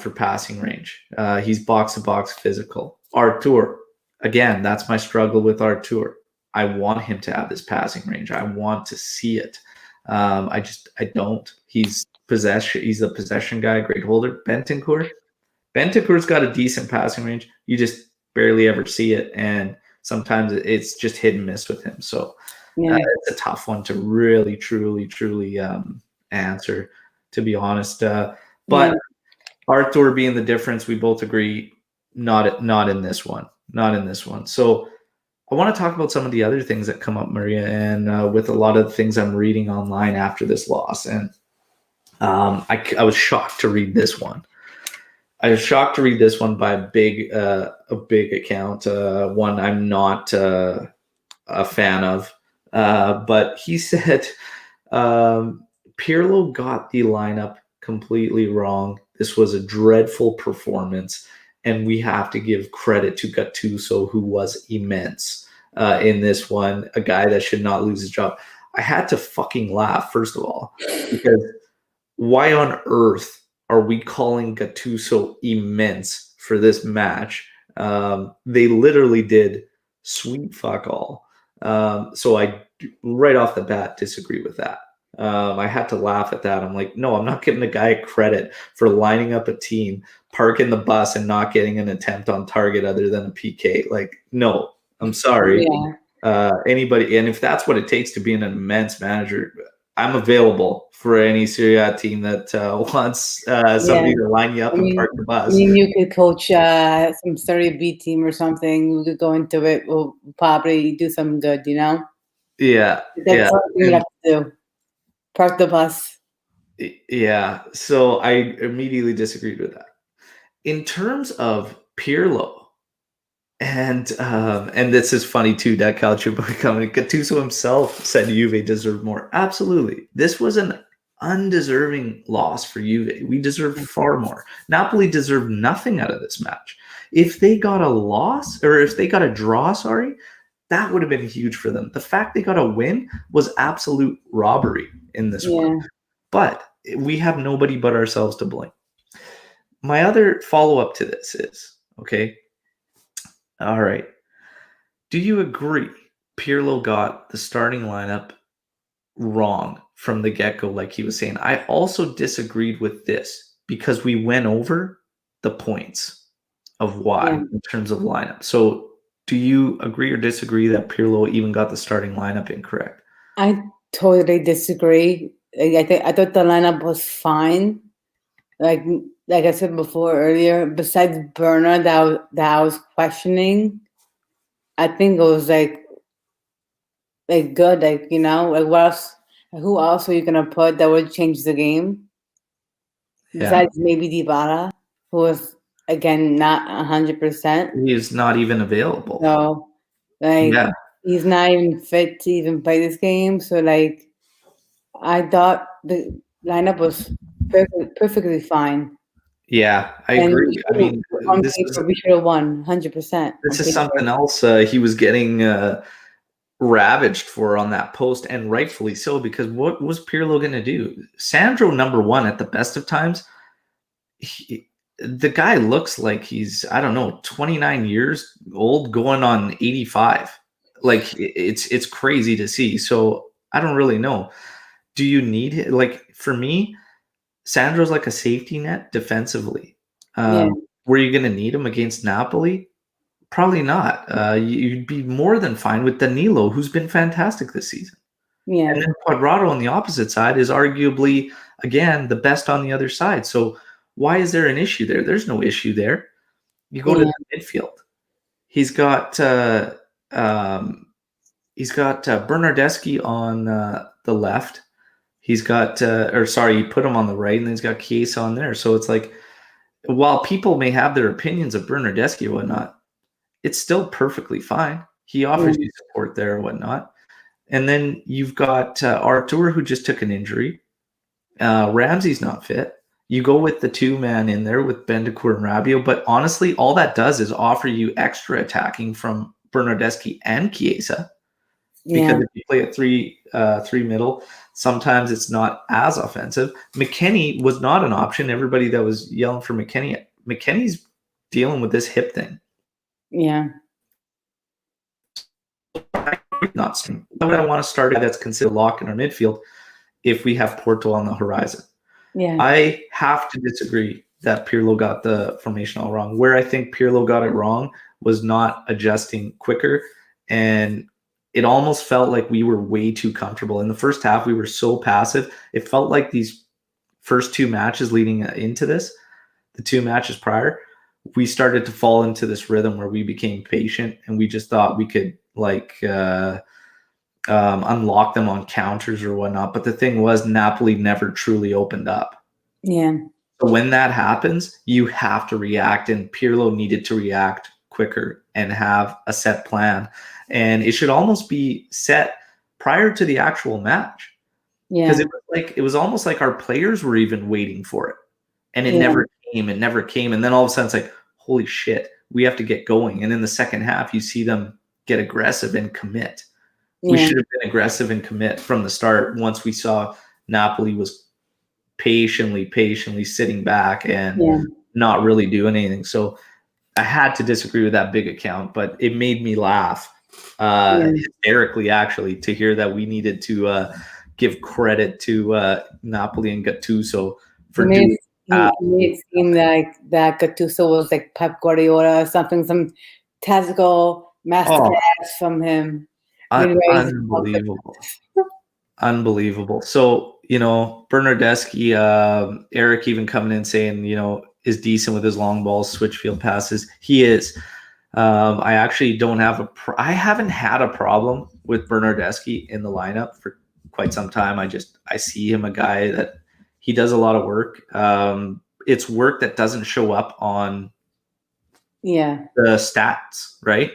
for passing range. He's box-to-box physical. Artur, again, that's my struggle with Artur. I want him to have this passing range. I want to see it. I don't. He's a possession guy, great holder. Bentancur's got a decent passing range. You just barely ever see it, and sometimes it's just hit and miss with him. So it's a tough one to really, truly answer, to be honest. But Artur being the difference, we both agree, not in this one. Not in this one. So I want to talk about some of the other things that come up, Maria, and with a lot of things I'm reading online after this loss. And I was shocked to read this one. I was shocked to read this one by a big account, one I'm not a fan of. But he said Pirlo got the lineup completely wrong. This was a dreadful performance, and we have to give credit to Gattuso, who was immense in this one, a guy that should not lose his job. I had to fucking laugh, first of all, because why on earth are we calling Gattuso immense for this match? They literally did sweet fuck all. So I, right off the bat, disagree with that. I had to laugh at that. I'm like, no, I'm not giving a guy credit for lining up a team, parking the bus, and not getting an attempt on target other than a PK. Like, no, I'm sorry. Anybody, and if that's what it takes to be an immense manager, I'm available for any Serie A team that wants somebody to line you up and park the bus. I mean, you could coach some Serie B team or something. We could go into it. We'll probably do some good, you know? Yeah. That's what we have to do. Park the bus. Yeah. So I immediately disagreed with that. In terms of Pirlo, and this is funny too, that Calcio coming. Gattuso himself said Juve deserved more. Absolutely. This was an undeserving loss for Juve. We deserved far more. Napoli deserved nothing out of this match. If they got a loss, or if they got a draw, that would have been huge for them. The fact they got a win was absolute robbery in this one. But we have nobody but ourselves to blame. My other follow-up to this is, okay, all right, do you agree Pirlo got the starting lineup wrong from the get-go, like he was saying? I also disagreed with this because we went over the points of why in terms of lineup. So do you agree or disagree that Pirlo even got the starting lineup incorrect? I totally disagree. I thought the lineup was fine. Like I said before earlier, besides Burner that I was questioning, I think it was like good. Like, you know, like what else? Who else are you gonna put that would change the game? Besides maybe Dybala, who was again not 100%. He's not even available. So, he's not even fit to even play this game. So, like, I thought the lineup was perfectly fine. Yeah, I agree. I mean, we should have won 100%. This is something else he was getting ravaged for on that post, and rightfully so, because what was Pirlo going to do? Sandro, number one, at the best of times, the guy looks like he's, I don't know, 29 years old going on 85. Like it's crazy to see. So I don't really know. Do you need it? Like for me, Sandro's like a safety net defensively. Were you going to need him against Napoli? Probably not. You'd be more than fine with Danilo, who's been fantastic this season. Yeah. And then Quadrado on the opposite side is arguably, again, the best on the other side. So why is there an issue there? There's no issue there. You go to the midfield. He's got Bernardeschi on the left. He's got, you put him on the right, and then he's got Chiesa on there. So it's like, while people may have their opinions of Bernardeschi or whatnot, it's still perfectly fine. He offers you support there or whatnot. And then you've got Artur, who just took an injury. Ramsey's not fit. You go with the two-man in there with Bentancur and Rabiot. But honestly, all that does is offer you extra attacking from Bernardeschi and Chiesa. Because if you play at three middle, sometimes it's not as offensive. McKennie was not an option. Everybody that was yelling for McKennie's dealing with this hip thing. Yeah. Not stream. Why would I want to start that's considered lock in our midfield if we have Porto on the horizon? Yeah. I have to disagree that Pirlo got the formation all wrong. Where I think Pirlo got it wrong was not adjusting quicker, and it almost felt like we were way too comfortable. In the first half, we were so passive. It felt like these first two matches leading into this, the two matches prior, we started to fall into this rhythm where we became patient, and we just thought we could unlock them on counters or whatnot. But the thing was, Napoli never truly opened up. Yeah. So when that happens, you have to react, and Pirlo needed to react quicker and have a set plan. And it should almost be set prior to the actual match. Yeah. Because it was almost like our players were even waiting for it. And it never came. It never came. And then all of a sudden it's like, holy shit, we have to get going. And in the second half, you see them get aggressive and commit. We should have been aggressive and commit from the start once we saw Napoli was patiently sitting back and not really doing anything. So I had to disagree with that big account, but it made me laugh hysterically, actually, to hear that we needed to give credit to Napoli and Gattuso for doing it made it seem like that Gattuso was like Pep Guardiola or something, some tactical masterclass from him. Unbelievable. So, Bernardeschi, Eric even coming in saying, is decent with his long balls, switch field passes. He is. I actually don't have I haven't had a problem with Bernardeschi in the lineup for quite some time. I see him a guy that he does a lot of work. It's work that doesn't show up on the stats, right?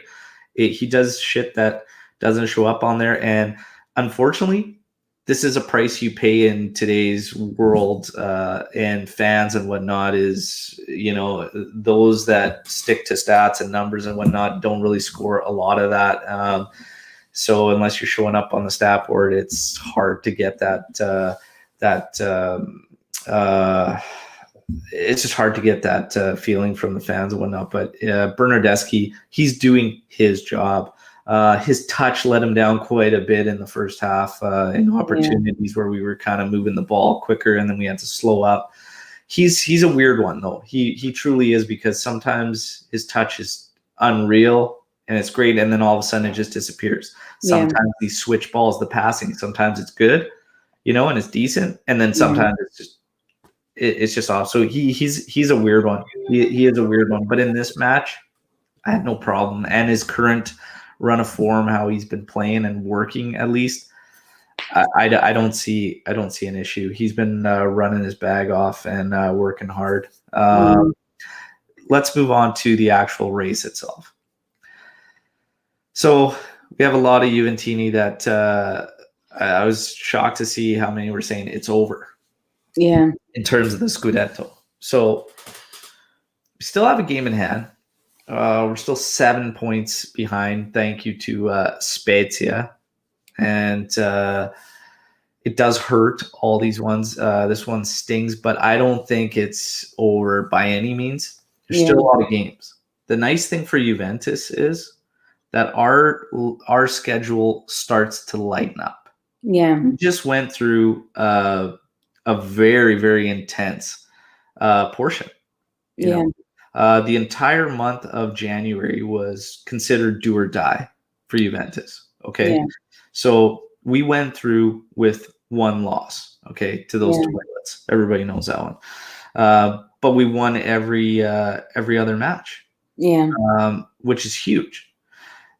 He does shit that doesn't show up on there. And unfortunately, this is a price you pay in today's world, and fans and whatnot is, those that stick to stats and numbers and whatnot don't really score a lot of that. So unless you're showing up on the stat board, it's hard to get it's just hard to get that feeling from the fans and whatnot. But Bernardeschi, he's doing his job. His touch let him down quite a bit in the first half in opportunities where we were kind of moving the ball quicker and then we had to slow up. He's a weird one, though. He truly is, because sometimes his touch is unreal and it's great, and then all of a sudden it just disappears. Sometimes these switch balls, the passing, sometimes it's good, and it's decent, and then sometimes it's just off. So he's a weird one. He is a weird one. But in this match, I had no problem. And his current run of form, how he's been playing and working, at least, I don't see an issue. He's been running his bag off and working hard. Let's move on to the actual race itself. So we have a lot of Juventini that I was shocked to see how many were saying it's over. Yeah. In terms of the Scudetto. So we still have a game in hand. We're still 7 points behind, thank you to Spezia. And, It does hurt, all these ones. This one stings, but I don't think it's over by any means. There's still a lot of games. The nice thing for Juventus is that our schedule starts to lighten up. Yeah. We just went through a very, very intense portion. You know, the entire month of January was considered do or die for Juventus. Okay. Yeah. So we went through with one loss, okay, to those toilets. Everybody knows that one. But we won every other match. Yeah. Which is huge.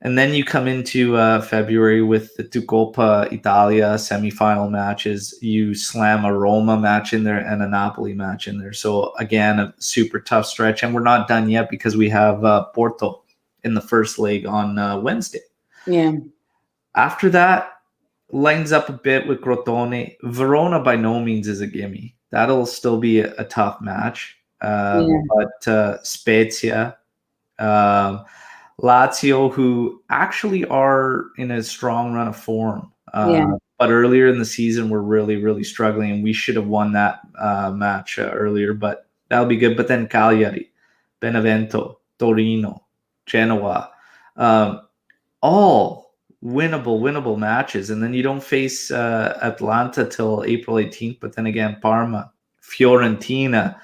And then you come into February with the Coppa Italia semifinal matches. You slam a Roma match in there and a Napoli match in there. So again, a super tough stretch. And we're not done yet because we have Porto in the first leg on Wednesday. Yeah. After that, lines up a bit with Crotone. Verona by no means is a gimme. That'll still be a tough match. But Spezia, Lazio, who actually are in a strong run of form. But earlier in the season, we're really, really struggling, and we should have won that match earlier, but that'll be good. But then Cagliari, Benevento, Torino, Genoa, all winnable matches. And then you don't face Atlanta till April 18th, but then again, Parma, Fiorentina,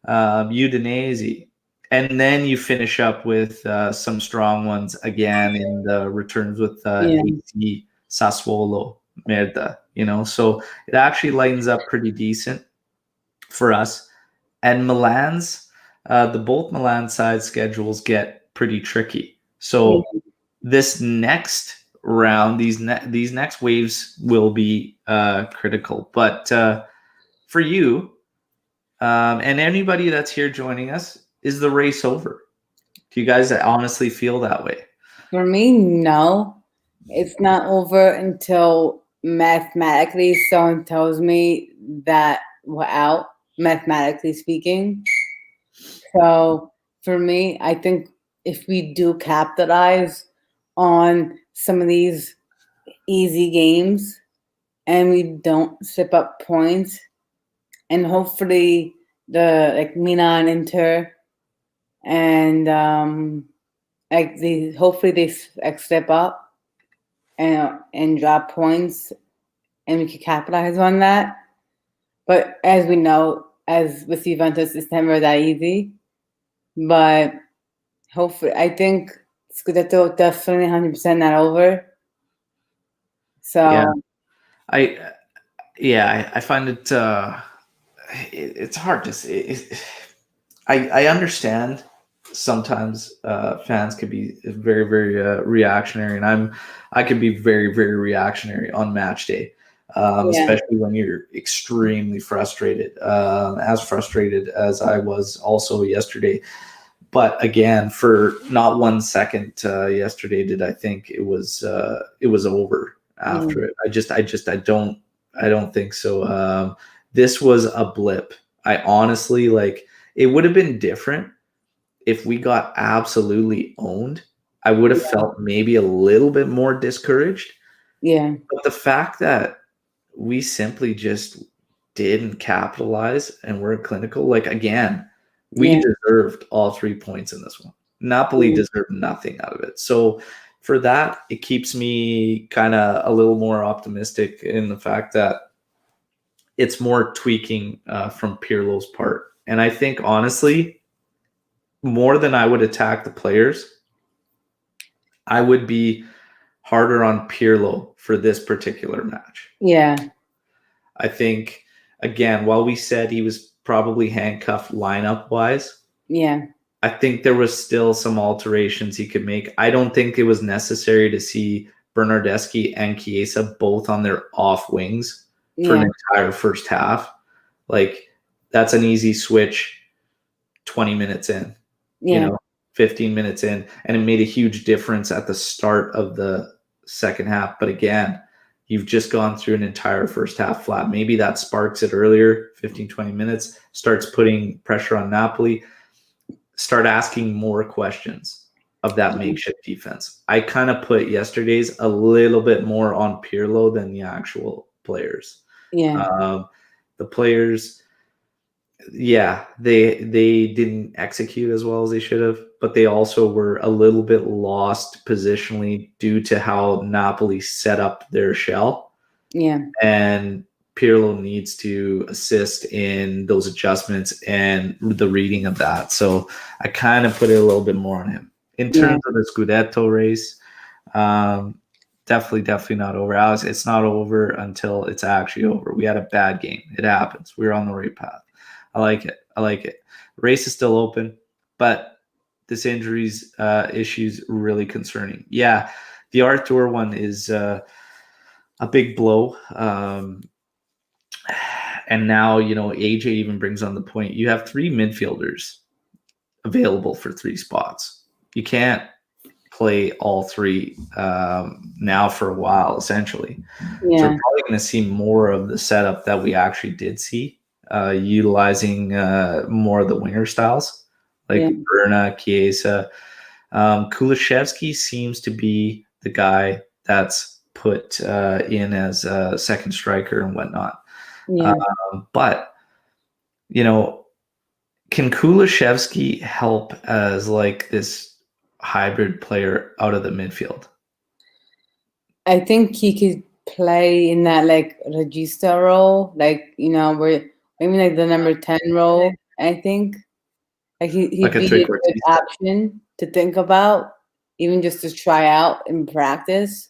Udinese. And then you finish up with some strong ones again in the returns with AC, Sassuolo, Merda, you know. So it actually lightens up pretty decent for us. And Milan's, both Milan side schedules get pretty tricky. So this next round, these next waves will be critical. But for you and anybody that's here joining us, is the race over? Do you guys honestly feel that way? For me, no. It's not over until mathematically someone tells me that we're out, mathematically speaking. So for me, I think if we do capitalize on some of these easy games and we don't slip up points, and hopefully the Milan, Inter, and hopefully they step up and drop points, and we can capitalize on that. But as we know, as with Juventus, it's never that easy. But hopefully, I think Scudetto definitely 100% not over. So I find it it's hard to say. I understand sometimes fans could be very, very reactionary, and I could be very, very reactionary on match day, especially when you're extremely frustrated, as frustrated as I was also yesterday. But again, for not 1 second yesterday did I think it was over after it. I don't think so. This was a blip. I honestly, it would have been different if we got absolutely owned. I would have felt maybe a little bit more discouraged. Yeah. But the fact that we simply just didn't capitalize and we're clinical, again, we deserved all 3 points in this one. Napoli deserved nothing out of it. So for that, it keeps me kind of a little more optimistic in the fact that it's more tweaking from Pirlo's part. And I think, honestly, more than I would attack the players, I would be harder on Pirlo for this particular match. Yeah. I think, again, while we said he was probably handcuffed lineup-wise, I think there was still some alterations he could make. I don't think it was necessary to see Bernardeschi and Chiesa both on their off wings for an entire first half. That's an easy switch 20 minutes in, 15 minutes in, and it made a huge difference at the start of the second half. But again, you've just gone through an entire first half flat. Maybe that sparks it earlier, 15, 20 minutes, starts putting pressure on Napoli, start asking more questions of that makeshift defense. I kind of put yesterday's a little bit more on Pirlo than the actual players. Yeah. The players, they didn't execute as well as they should have, but they also were a little bit lost positionally due to how Napoli set up their shell. Yeah. And Pirlo needs to assist in those adjustments and the reading of that. So I kind of put it a little bit more on him. In terms of the Scudetto race, definitely not over. Alex, it's not over until it's actually over. We had a bad game. It happens. We're on the right path. I like it. Race is still open, but this injuries issue's really concerning. Yeah, the Arthur one is a big blow. And now, AJ even brings on the point. You have 3 midfielders available for 3 spots. You can't play all 3 now for a while, essentially. Yeah. So we're probably going to see more of the setup that we actually did see, utilizing more of the winger styles, like Berna, Chiesa. Kulishevsky seems to be the guy that's put in as a second striker and whatnot. Yeah. But, can Kulishevsky help as like this hybrid player out of the midfield? I think he could play in that like regista role, like where maybe like the number 10 role. I think like he'd Like a be a good option to think about, even just to try out in practice,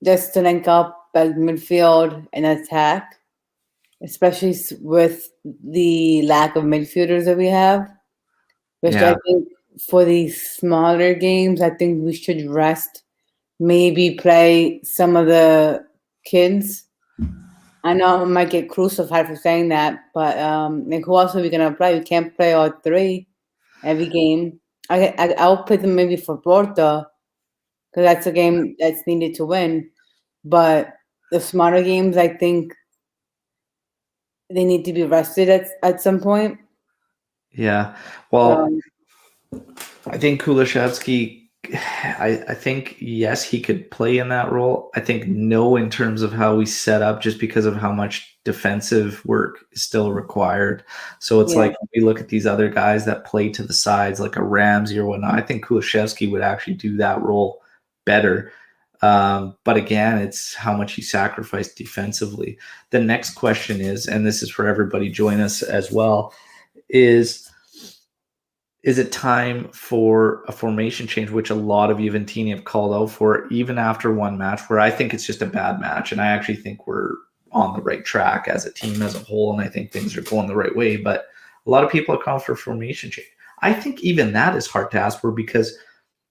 just to link up like midfield and attack, especially with the lack of midfielders that we have. Which I think for these smaller games, I think we should rest. Maybe play some of the kids. I know I might get crucified for saying that, but like who else are we gonna play? We can't play all 3 every game. I'll play them maybe for Porto because that's a game that's needed to win. But the smaller games, I think they need to be rested at some point. Yeah. Well, I think Kulishevsky, I think, yes, he could play in that role. I think no in terms of how we set up, just because of how much defensive work is still required. So it's like when we look at these other guys that play to the sides, like a Ramsey or whatnot, I think Kulishevsky would actually do that role better. But again, it's how much he sacrificed defensively. The next question is, and this is for everybody, join us as well, is it time for a formation change, which a lot of Juventini have called out for, even after one match, where I think it's just a bad match. And I actually think we're on the right track as a team as a whole, and I think things are going the right way. But a lot of people are calling for formation change. I think even that is hard to ask for, because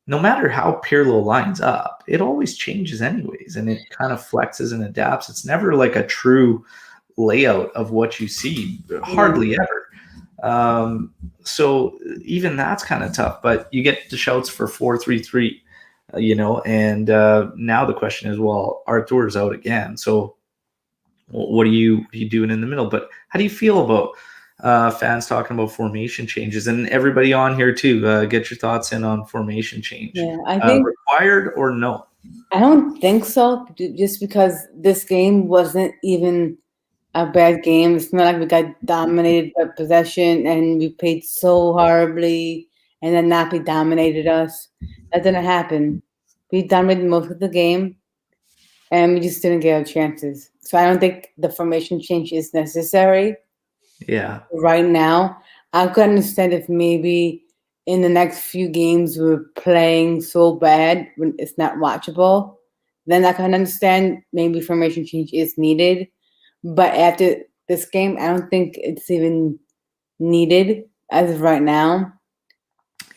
no matter how Pirlo lines up, it always changes anyways, and it kind of flexes and adapts. It's never like a true layout of what you see, hardly ever. So even that's kind of tough, but you get the shouts for 4-3-3, and now the question is, well, Arthur's out again. So what are you doing in the middle? But how do you feel about fans talking about formation changes, and everybody on here too? Get your thoughts in on formation change. Yeah, I think required or no? I don't think so, just because this game wasn't even a bad game. It's not like we got dominated by possession and we played so horribly and then Napoli dominated us. That didn't happen. We dominated most of the game and we just didn't get our chances. So I don't think the formation change is necessary. Yeah. Right now, I could understand if maybe in the next few games we're playing so bad when it's not watchable. Then I can understand maybe formation change is needed. But after this game, I don't think it's even needed as of right now.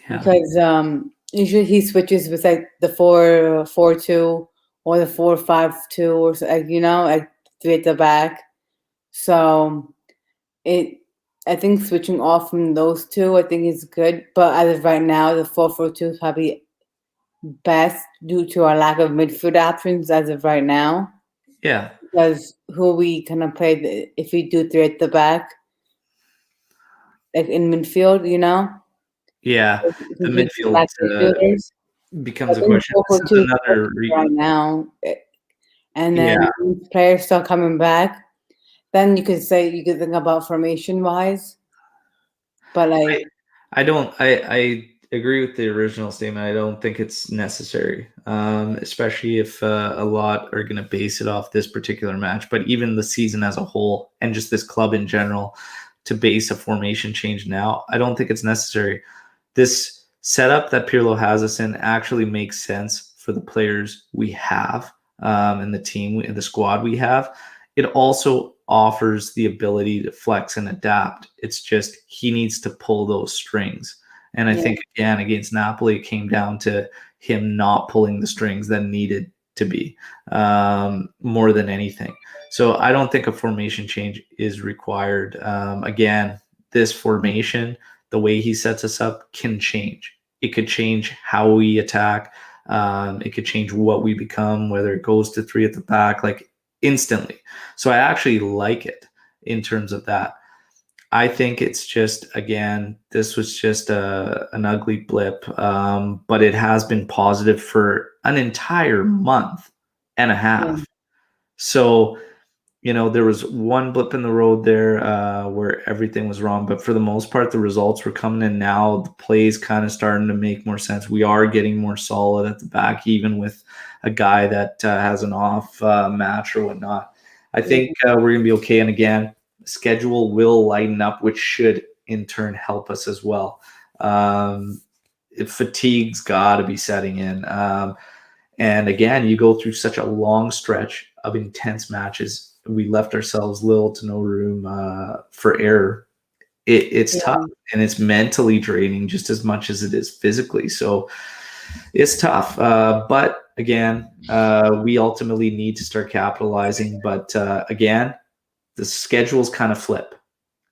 Yeah. Because usually he switches with like the 4-4-2 or the 4-5-2 or so, like 3 at the back. So I think switching off from those 2, I think is good. But as of right now, the 4-4-2 is probably best due to our lack of midfield options as of right now. Yeah. Because who we kind of play if we do 3 at the back, like in midfield, Yeah, the midfield becomes a question. Right now, and then players start coming back, then you could think about formation wise. But like, I agree with the original statement. I don't think it's necessary, especially if a lot are going to base it off this particular match. But even the season as a whole, and just this club in general, to base a formation change now, I don't think it's necessary. This setup that Pirlo has us in actually makes sense for the players we have, and the team, the squad we have. It also offers the ability to flex and adapt. It's just he needs to pull those strings. And I think, again, against Napoli, it came down to him not pulling the strings that needed to be, more than anything. So I don't think a formation change is required. Again, this formation, the way he sets us up, can change. It could change how we attack. It could change what we become, whether it goes to 3 at the back, like instantly. So I actually like it in terms of that. I think it's just, again, this was just an ugly blip, but it has been positive for an entire month and a half. So, there was one blip in the road there where everything was wrong, but for the most part, the results were coming in now. The plays kind of starting to make more sense. We are getting more solid at the back, even with a guy that has an off match or whatnot. I think we're going to be okay. And again, the schedule will lighten up, which should in turn help us as well. Fatigue's got to be setting in. And again, you go through such a long stretch of intense matches. We left ourselves little to no room for error. It's tough, and it's mentally draining just as much as it is physically. So it's tough. But again, we ultimately need to start capitalizing. But again, the schedules kind of flip,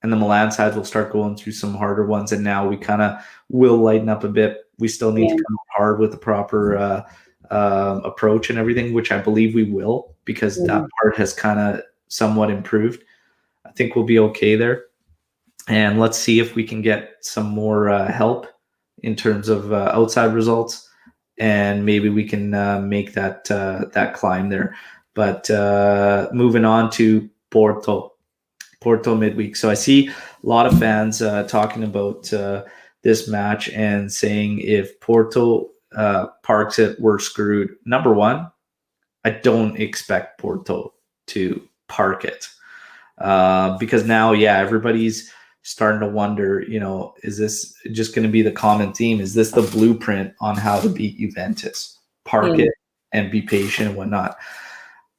and the Milan side will start going through some harder ones. And now we kind of will lighten up a bit. We still need to come hard with the proper approach and everything, which I believe we will, because that part has kind of somewhat improved. I think we'll be okay there. And let's see if we can get some more help in terms of outside results, and maybe we can make that climb there. But moving on to Porto midweek. So I see a lot of fans talking about this match and saying if Porto parks it, we're screwed. Number one, I don't expect Porto to park it because now, everybody's starting to wonder, is this just going to be the common theme? Is this the blueprint on how to beat Juventus? Park it and be patient and whatnot.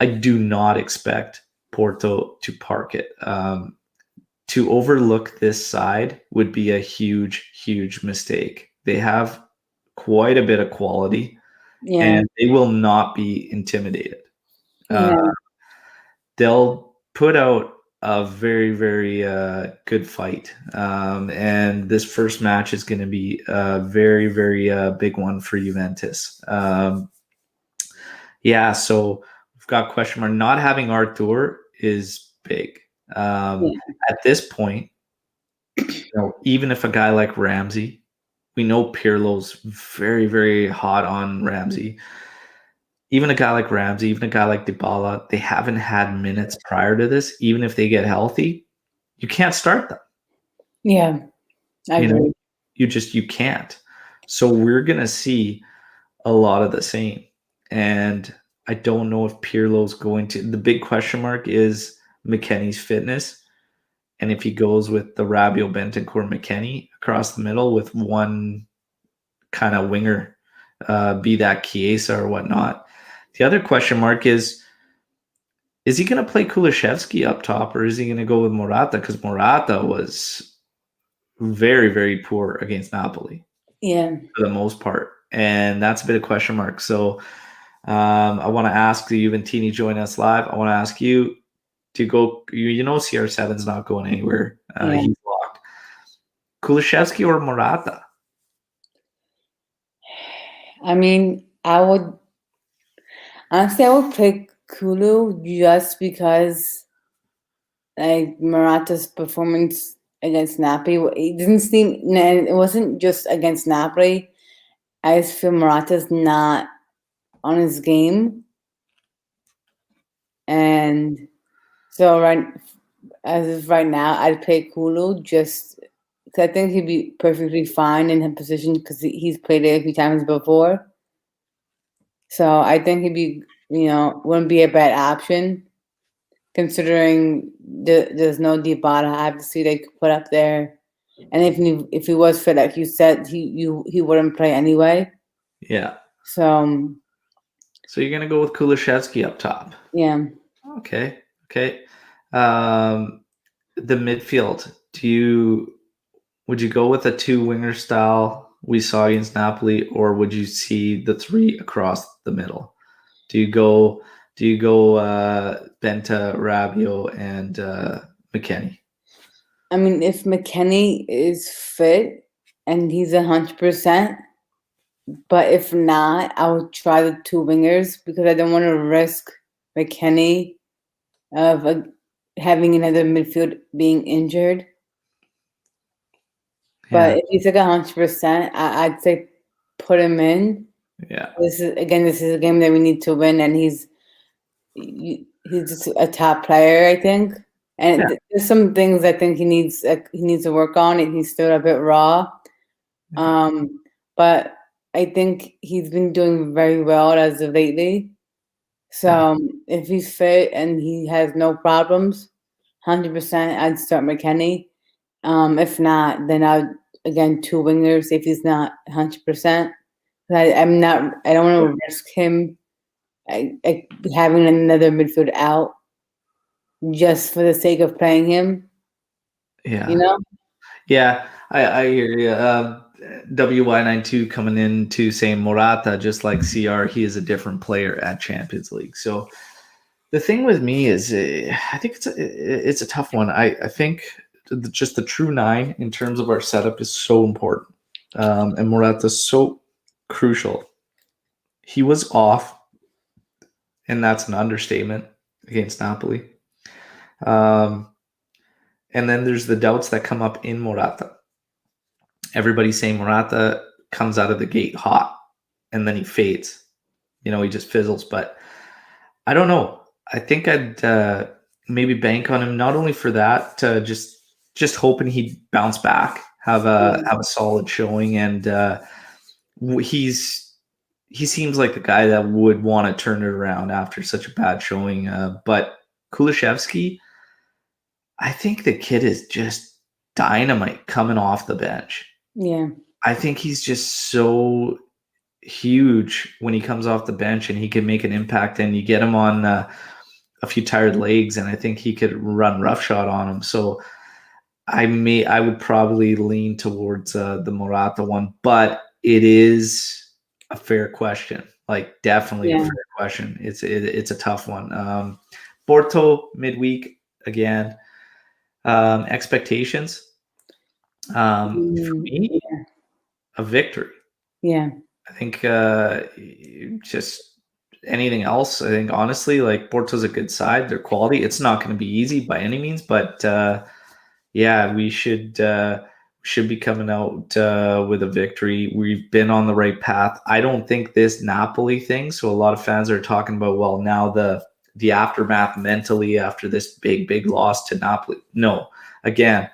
I do not expect Porto to park it. To overlook this side would be a huge, huge mistake. They have quite a bit of quality, and they will not be intimidated. They'll put out a very, very good fight. And this first match is going to be a very, very big one for Juventus. So we've got question mark. Not having Arthur is big. At this point, even if a guy like Ramsey, we know Pirlo's very, very hot on Ramsey. Even a guy like Ramsey, even a guy like Dybala, they haven't had minutes prior to this. Even if they get healthy, you can't start them. Yeah, I agree. You can't. So we're going to see a lot of the same. And I don't know if Pirlo's going to. The big question mark is McKennie's fitness. And if he goes with the Rabiot, Bentancur, McKennie across the middle with one kind of winger, be that Chiesa or whatnot. The other question mark is he going to play Kulusevski up top, or is he going to go with Morata? Because Morata was very, very poor against Napoli. Yeah. For the most part. And that's a bit of question mark. So I want to ask the Juventini join us live. I want to ask you to go, CR7's not going anywhere. He's locked. Kulusevski or Morata? I mean, I would pick Kulu just because Morata's performance against Napoli, it wasn't just against Napoli. I just feel Morata's not on his game. And so as of right now, I'd play Kulu just because I think he'd be perfectly fine in his position because he's played it a few times before. So I think he'd be, wouldn't be a bad option considering there's no Dybala. I have to see they could put up there. And if he was fit, like you said, he wouldn't play anyway. Yeah. So you're gonna go with Kulusevski up top. Yeah. Okay. The midfield. Would you go with a two winger style we saw against Napoli, or would you see the three across the middle? Do you go Benta, Rabiot, and McKennie? I mean, if McKennie is fit and he's 100%, but if not, I would try the two wingers because I don't want to risk McKennie of having another midfield being injured. But if he's like 100%, I'd say put him in. Yeah. This is a game that we need to win, and he's just a top player, I think. And there's some things I think he needs to work on, and he's still a bit raw. But I think he's been doing very well as of lately. So if he's fit and he has no problems, 100%, I'd start McKennie. If not, then I'd again two wingers if he's not 100%. I don't want to risk him having another midfield out just for the sake of playing him. Yeah. Yeah, I hear you. WY92 coming in to saying Morata, just like CR, he is a different player at Champions League. So the thing with me is, I think it's a tough one. I think just the true nine in terms of our setup is so important, and Morata is so crucial. He was off, and that's an understatement against Napoli. And then there's the doubts that come up in Morata. Everybody's saying Morata comes out of the gate hot, and then he fades. He just fizzles. But I don't know. I think I'd maybe bank on him, not only for that, just hoping he'd bounce back, have a solid showing, and he seems like the guy that would want to turn it around after such a bad showing. But Kulusevski, I think the kid is just dynamite coming off the bench. Yeah. I think he's just so huge when he comes off the bench, and he can make an impact, and you get him on a few tired legs, and I think he could run roughshod on him. So I would probably lean towards the Morata one, but it is a fair question. Like, definitely a fair question. It's a tough one. Porto midweek again. Expectations. For me, a victory. Yeah. I think just anything else. I think honestly, like, Porto's a good side. Their quality. It's not going to be easy by any means, but we should be coming out with a victory. We've been on the right path. I don't think this Napoli thing. So a lot of fans are talking about, well, now the aftermath mentally after this big loss to Napoli. No, again,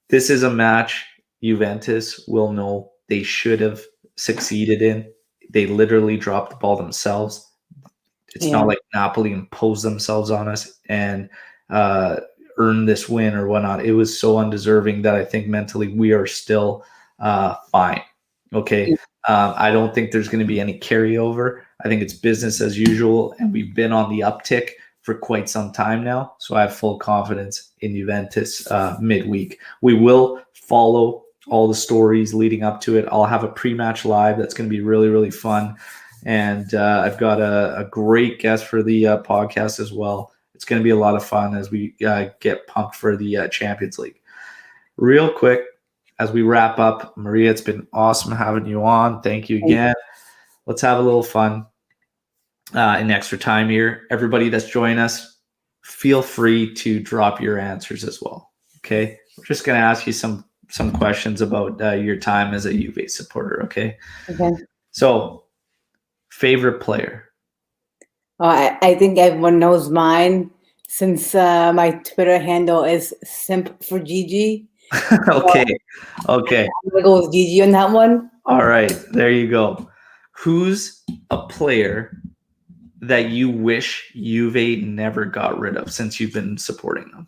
this is a match Juventus will know they should have succeeded in. They literally dropped the ball themselves. It's not like Napoli imposed themselves on us and earned this win or whatnot. It was so undeserving that I think mentally we are still fine. Okay. I don't think there's going to be any carryover. I think it's business as usual, and we've been on the uptick for quite some time now. So I have full confidence in Juventus midweek. We will follow all the stories leading up to it. I'll have a pre-match live that's going to be really, really fun. And I've got a great guest for the podcast as well. It's going to be a lot of fun as we get pumped for the Champions League. Real quick, as we wrap up, Maria, it's been awesome having you on. Thank you again. Let's have a little fun in extra time here. Everybody that's joining us, feel free to drop your answers as well. Okay, we're just going to ask you some questions about your time as a Juve supporter. Okay. Okay. So, favorite player? I think everyone knows mine since my Twitter handle is Simp for Gigi. So Okay. Okay. I'm gonna go with Gigi on that one. All right. There you go. Who's a player that you wish Juve never got rid of since you've been supporting them?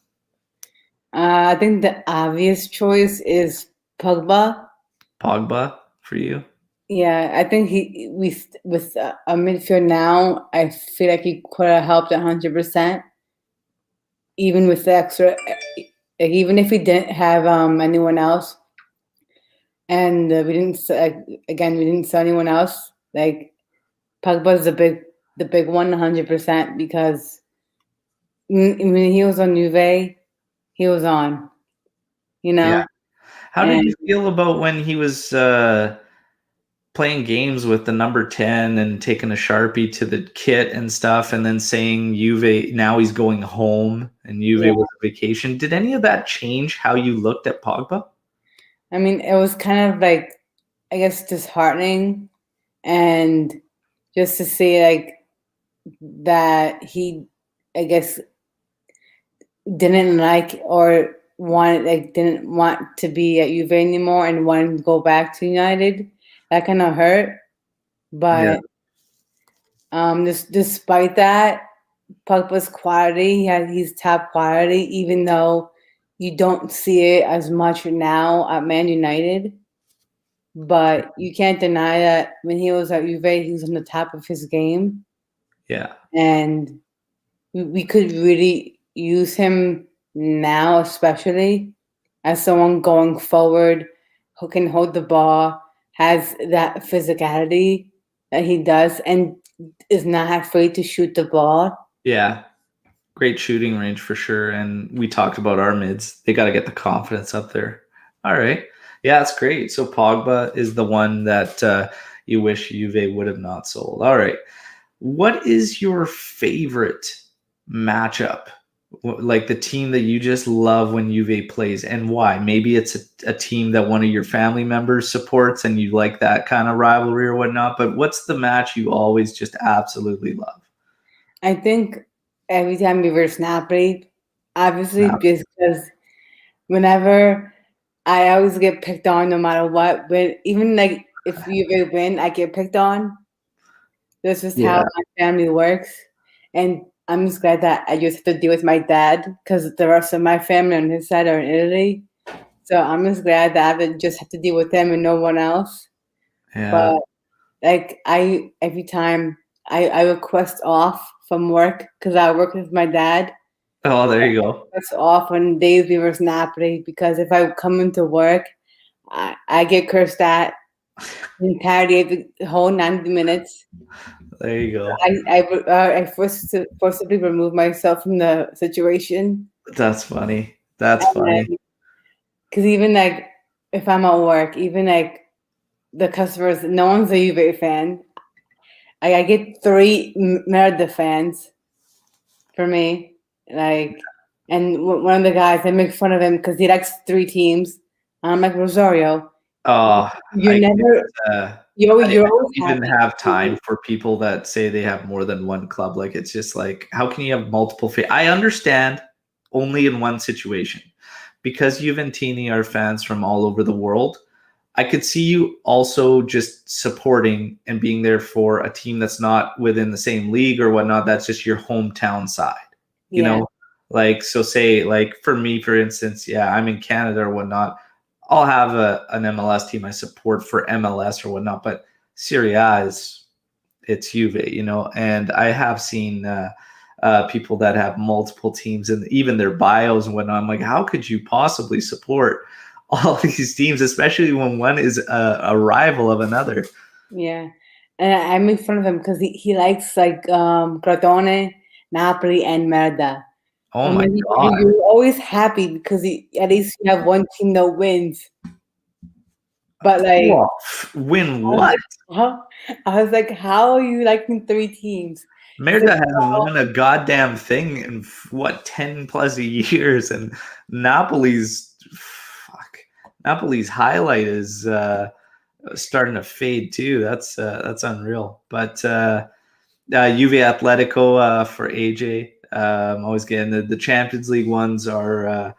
I think the obvious choice is Pogba. Pogba for you? Yeah, I think with a midfield now, I feel like he could have helped 100%, even with the extra, even if we didn't have anyone else, and we didn't again we didn't sell anyone else. Like Pogba's the big one, 100%, because when he was on Juve, he was on, you Yeah. know, How did and you feel about when he was playing games with the number 10 and taking a Sharpie to the kit and stuff, and then saying Juve, now he's going home and Juve yeah, was a vacation? Did any of that change how you looked at Pogba? I mean, it was kind of like, I guess, disheartening, and just to see like that he, I guess, didn't like or didn't want to be at Juve anymore and wanted to go back to United. That kind of hurt, Yeah. but despite that, Pogba's quality, he's top quality, even though you don't see it as much now at Man United. But you can't deny that when he was at Juve, he was on the top of his game, Yeah. and we could really use him now, especially as someone going forward who can hold the ball, has that physicality that he does, and is not afraid to shoot the ball. Yeah. Great shooting range for sure. And we talked about our mids. They got to get the confidence up there. All right. Yeah, that's great. So Pogba is the one that you wish Juve would have not sold. All right. What is your favorite matchup? Like the team that you just love when Juve plays, and why? Maybe it's a team that one of your family members supports and you like that kind of rivalry or whatnot. But what's the match you always just absolutely love? I think every time we verse Napoli, obviously, Now, because whenever I always get picked on no matter what, but even like if you win, I get picked on. That's just how yeah. my family works. And I'm just glad that I just have to deal with my dad because the rest of my family on his side are in Italy. So I'm just glad that I haven't just have to deal with them and no one else. Yeah. But like every time I request off from work because I work with my dad. Oh, there you go. Request off on days we were Napoli because if I come into work, I get cursed at the entirety of the whole 90 minutes. There you go. I forcibly remove myself from the situation, That's funny. That's and funny. because even like if I'm at work, even like the customers, no one's a Juve fan. I get three Merida fans for me, like, and one of the guys, I make fun of him because he likes three teams. I'm like, Rosario, Oh, you're I never, uh, I you're don't always even happy. have time for people that say they have more than one club. Like it's just like, how can you have multiple? I understand only in one situation because Juventini are fans from all over the world. I could see you also just supporting and being there for a team that's not within the same league or whatnot. That's just your hometown side, you Yeah, know? Like, so say, like, for me, for instance, yeah, I'm in Canada or whatnot. I'll have an MLS team I support for MLS or whatnot, but Serie A is it's Juve, and I have seen people that have multiple teams and even their bios and whatnot. I'm like, how could you possibly support all these teams, especially when one is a rival of another? yeah. And I make fun of him because he likes like Crotone, Napoli, and Merda. Oh I'm my like, God. you're always happy because at least you have one team that wins. But like, Whoa. Win I was what? like, huh? I was like, how are you liking three teams? He's like, Merida hasn't well, won a goddamn thing in what 10 plus years, and Napoli's fuck. Napoli's highlight is starting to fade too. That's unreal. But Juve Atletico for AJ. Always getting the Champions League ones are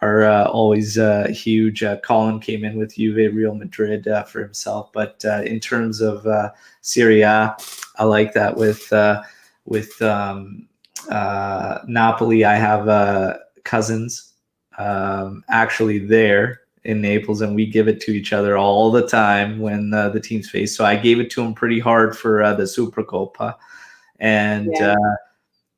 always huge. Colin came in with Juve, Real Madrid for himself, but in terms of Serie A, I like that with Napoli. I have cousins actually there in Naples, and we give it to each other all the time when the teams face. So I gave it to him pretty hard for the Supercoppa, and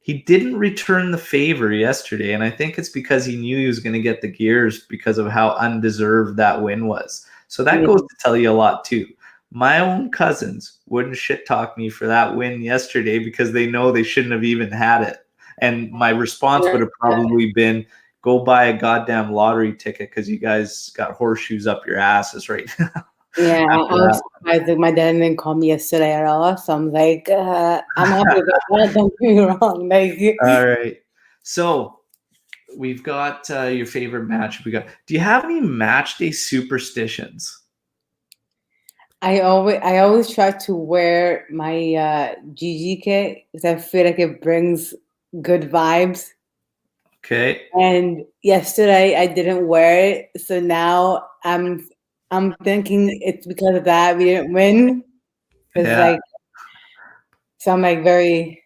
he didn't return the favor yesterday, and I think it's because he knew he was going to get the gears because of how undeserved that win was. So that goes to tell you a lot too. My own cousins wouldn't shit talk me for that win yesterday because they know they shouldn't have even had it. And my response would have probably been, go buy a goddamn lottery ticket because you guys got horseshoes up your asses right now. Yeah, I was surprised that my dad didn't call me yesterday at all. So I'm like, I'm happy about that. Don't get me wrong. Like, all right. So we've got your favorite match. Do you have any match day superstitions? I always try to wear my GG kit because I feel like it brings good vibes. Okay. And yesterday I didn't wear it, so now I'm thinking it's because of that we didn't win. Like, so I'm like very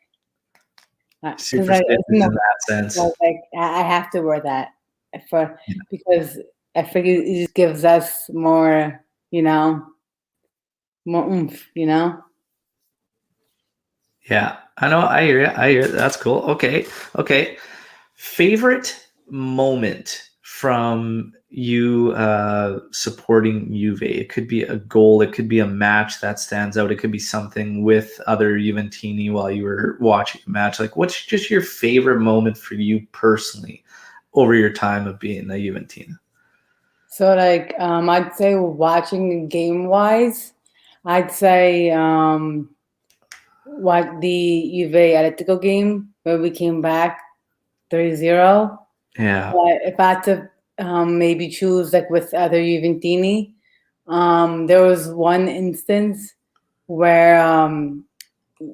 superstitious in that sense. Like I have to wear that because I figure it just gives us more, more oomph, Yeah, I know. I hear you. That's cool. Okay. Favorite moment from you supporting Juve? It could be a goal. It could be a match that stands out. It could be something with other Juventini while you were watching a match. Like, what's just your favorite moment for you personally over your time of being a Juventini? So, like, I'd say watching game-wise, I'd say what the Juve Atletico game where we came back 3-0. Yeah. But if I had to maybe choose like with other Juventini, there was one instance where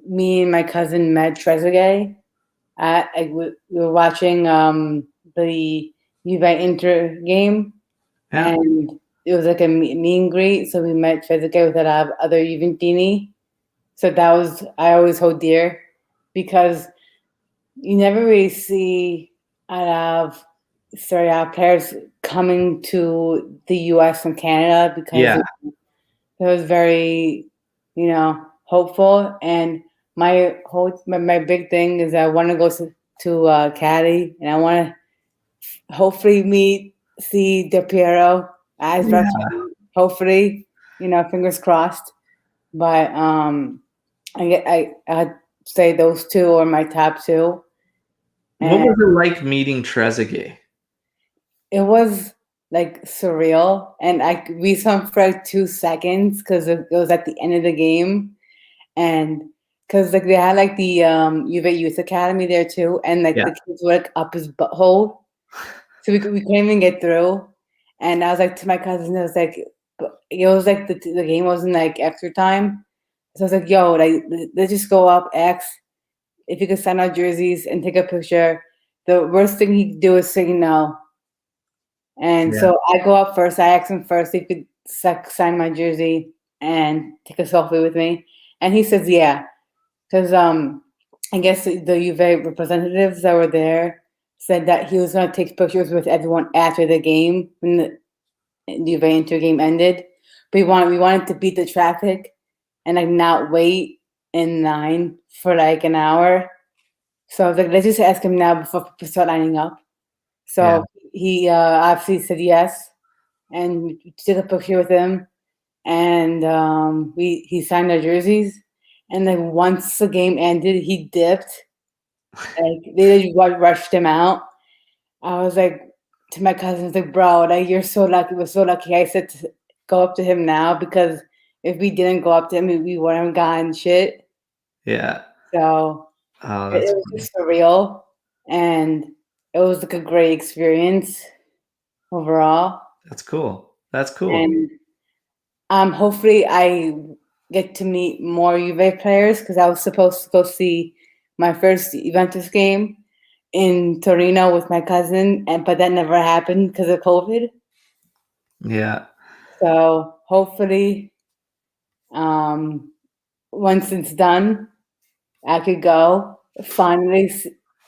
me and my cousin met Trezeguet. We were watching the Juve Inter game, and it was like a meet and greet. So we met Trezeguet with a lot of other Juventini. So that was I always hold dear because you never really see a lot of Serie A players coming to the US and Canada because it was very, hopeful. And my big thing is I want to go to Cali, and I want to hopefully see De Piero as hopefully, fingers crossed. But I'd say those two are my top two. What was it like meeting Trezeguet? It was like surreal, and we saw him for like 2 seconds because it was at the end of the game, and because like they had like the Juve Youth Academy there too, and like the kids were like up his butthole, so we couldn't even get through. And I was like to my cousin, I was like, it was like the game wasn't like extra time, so I was like, yo, like let's just go up X. If you could sign our jerseys and take a picture, the worst thing he could do is say no. And so I go up first. I ask him first if he could sign my jersey and take a selfie with me. And he says, yeah. Because I guess the Juve representatives that were there said that he was going to take pictures with everyone after the game when the Juve Inter game ended. But we wanted to beat the traffic and like not wait in line for like an hour. So I was like, let's just ask him now before people start lining up. So he obviously said yes, and we took a picture with him, and he signed our jerseys. And then once the game ended, he dipped. Like they just rushed him out. I was like to my cousins, like, bro, like you're so lucky. We're so lucky. I said to go up to him now because if we didn't go up to him, we wouldn't have gotten shit. Yeah. So it was just surreal, and it was like a great experience overall. That's cool. That's cool. And hopefully I get to meet more Juve players because I was supposed to go see my first Juventus game in Torino with my cousin, but that never happened because of COVID. Yeah. So hopefully, once it's done, I could go finally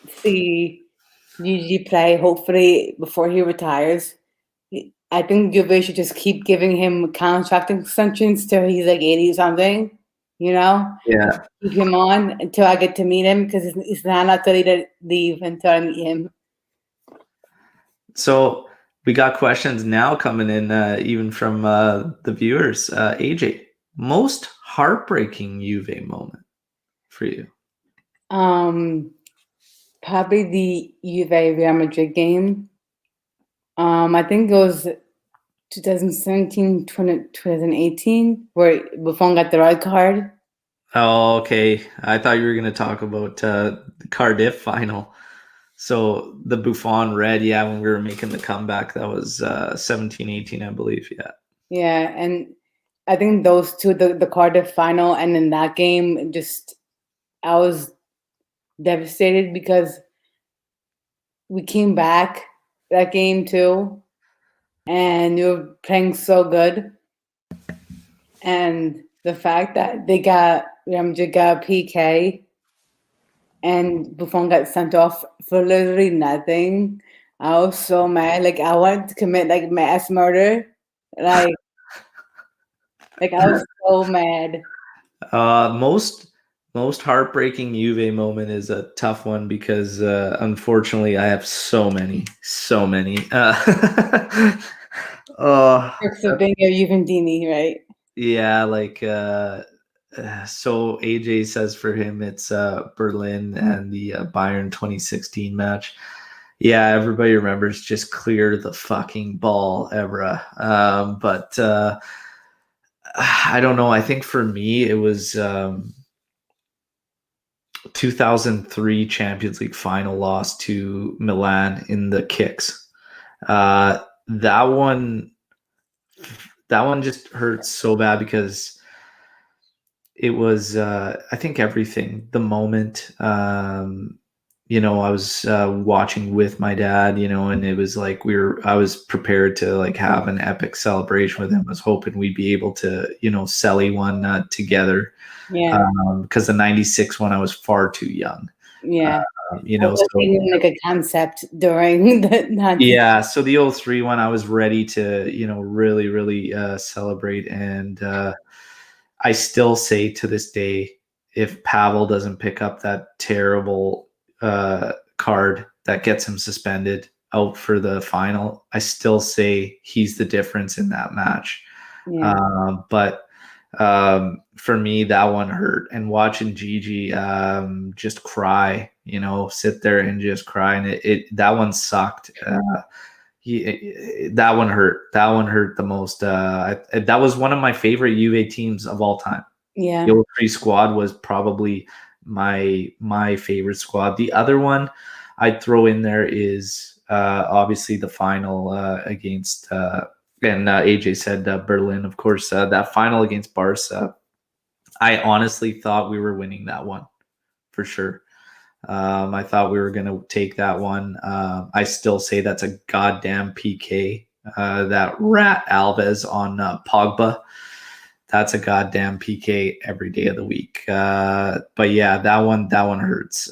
see Gigi play. Hopefully, before he retires. I think Juve should just keep giving him contract extensions till he's like 80 something, Yeah. Keep him on until I get to meet him because it's not ready to leave until I meet him. So we got questions now coming in, even from the viewers. AJ, most heartbreaking Juve moment for you? Probably the Juve Real Madrid game. I think it was 2017, 2018, where Buffon got the red card. Oh, okay. I thought you were going to talk about the Cardiff final. So the Buffon red, yeah, when we were making the comeback, that was 17, 18, I believe. Yeah. Yeah, and I think those two, the Cardiff final and in that game, I was devastated because we came back that game too, and we were playing so good. And the fact that they got PK and Buffon got sent off for literally nothing, I was so mad. Like I wanted to commit like mass murder. Like I was so mad. Most heartbreaking Juve moment is a tough one because unfortunately I have so many. It's of being a Juventini, right? Yeah, like so AJ says for him it's Berlin and the Bayern 2016 match. Yeah, everybody remembers just clear the fucking ball, Evra. But I don't know. I think for me it was 2003 Champions League final loss to Milan in the kicks. That one just hurts so bad because it was I think everything, the moment. I was watching with my dad, and it was like I was prepared to like have an epic celebration with him. I was hoping we'd be able to, celly one together. Yeah. Because the 96 one, I was far too young. Yeah. So like a concept during the yeah. So the 03 one, I was ready to, really, really celebrate. And I still say to this day, if Pavel doesn't pick up that terrible card that gets him suspended out for the final, I still say he's the difference in that match. Yeah. But for me, that one hurt. And watching Gigi just cry, sit there and just cry, and that one sucked. That one hurt. That one hurt the most. That was one of my favorite Juve teams of all time. Yeah. The 03 squad was probably my favorite squad. The other one I'd throw in there is obviously the final against and AJ said Berlin, of course. That final against Barca, I honestly thought we were winning that one for sure. I thought we were going to take that one. I still say that's a goddamn PK. That rat Alves on Pogba, that's a goddamn PK every day of the week. But yeah, that one hurts.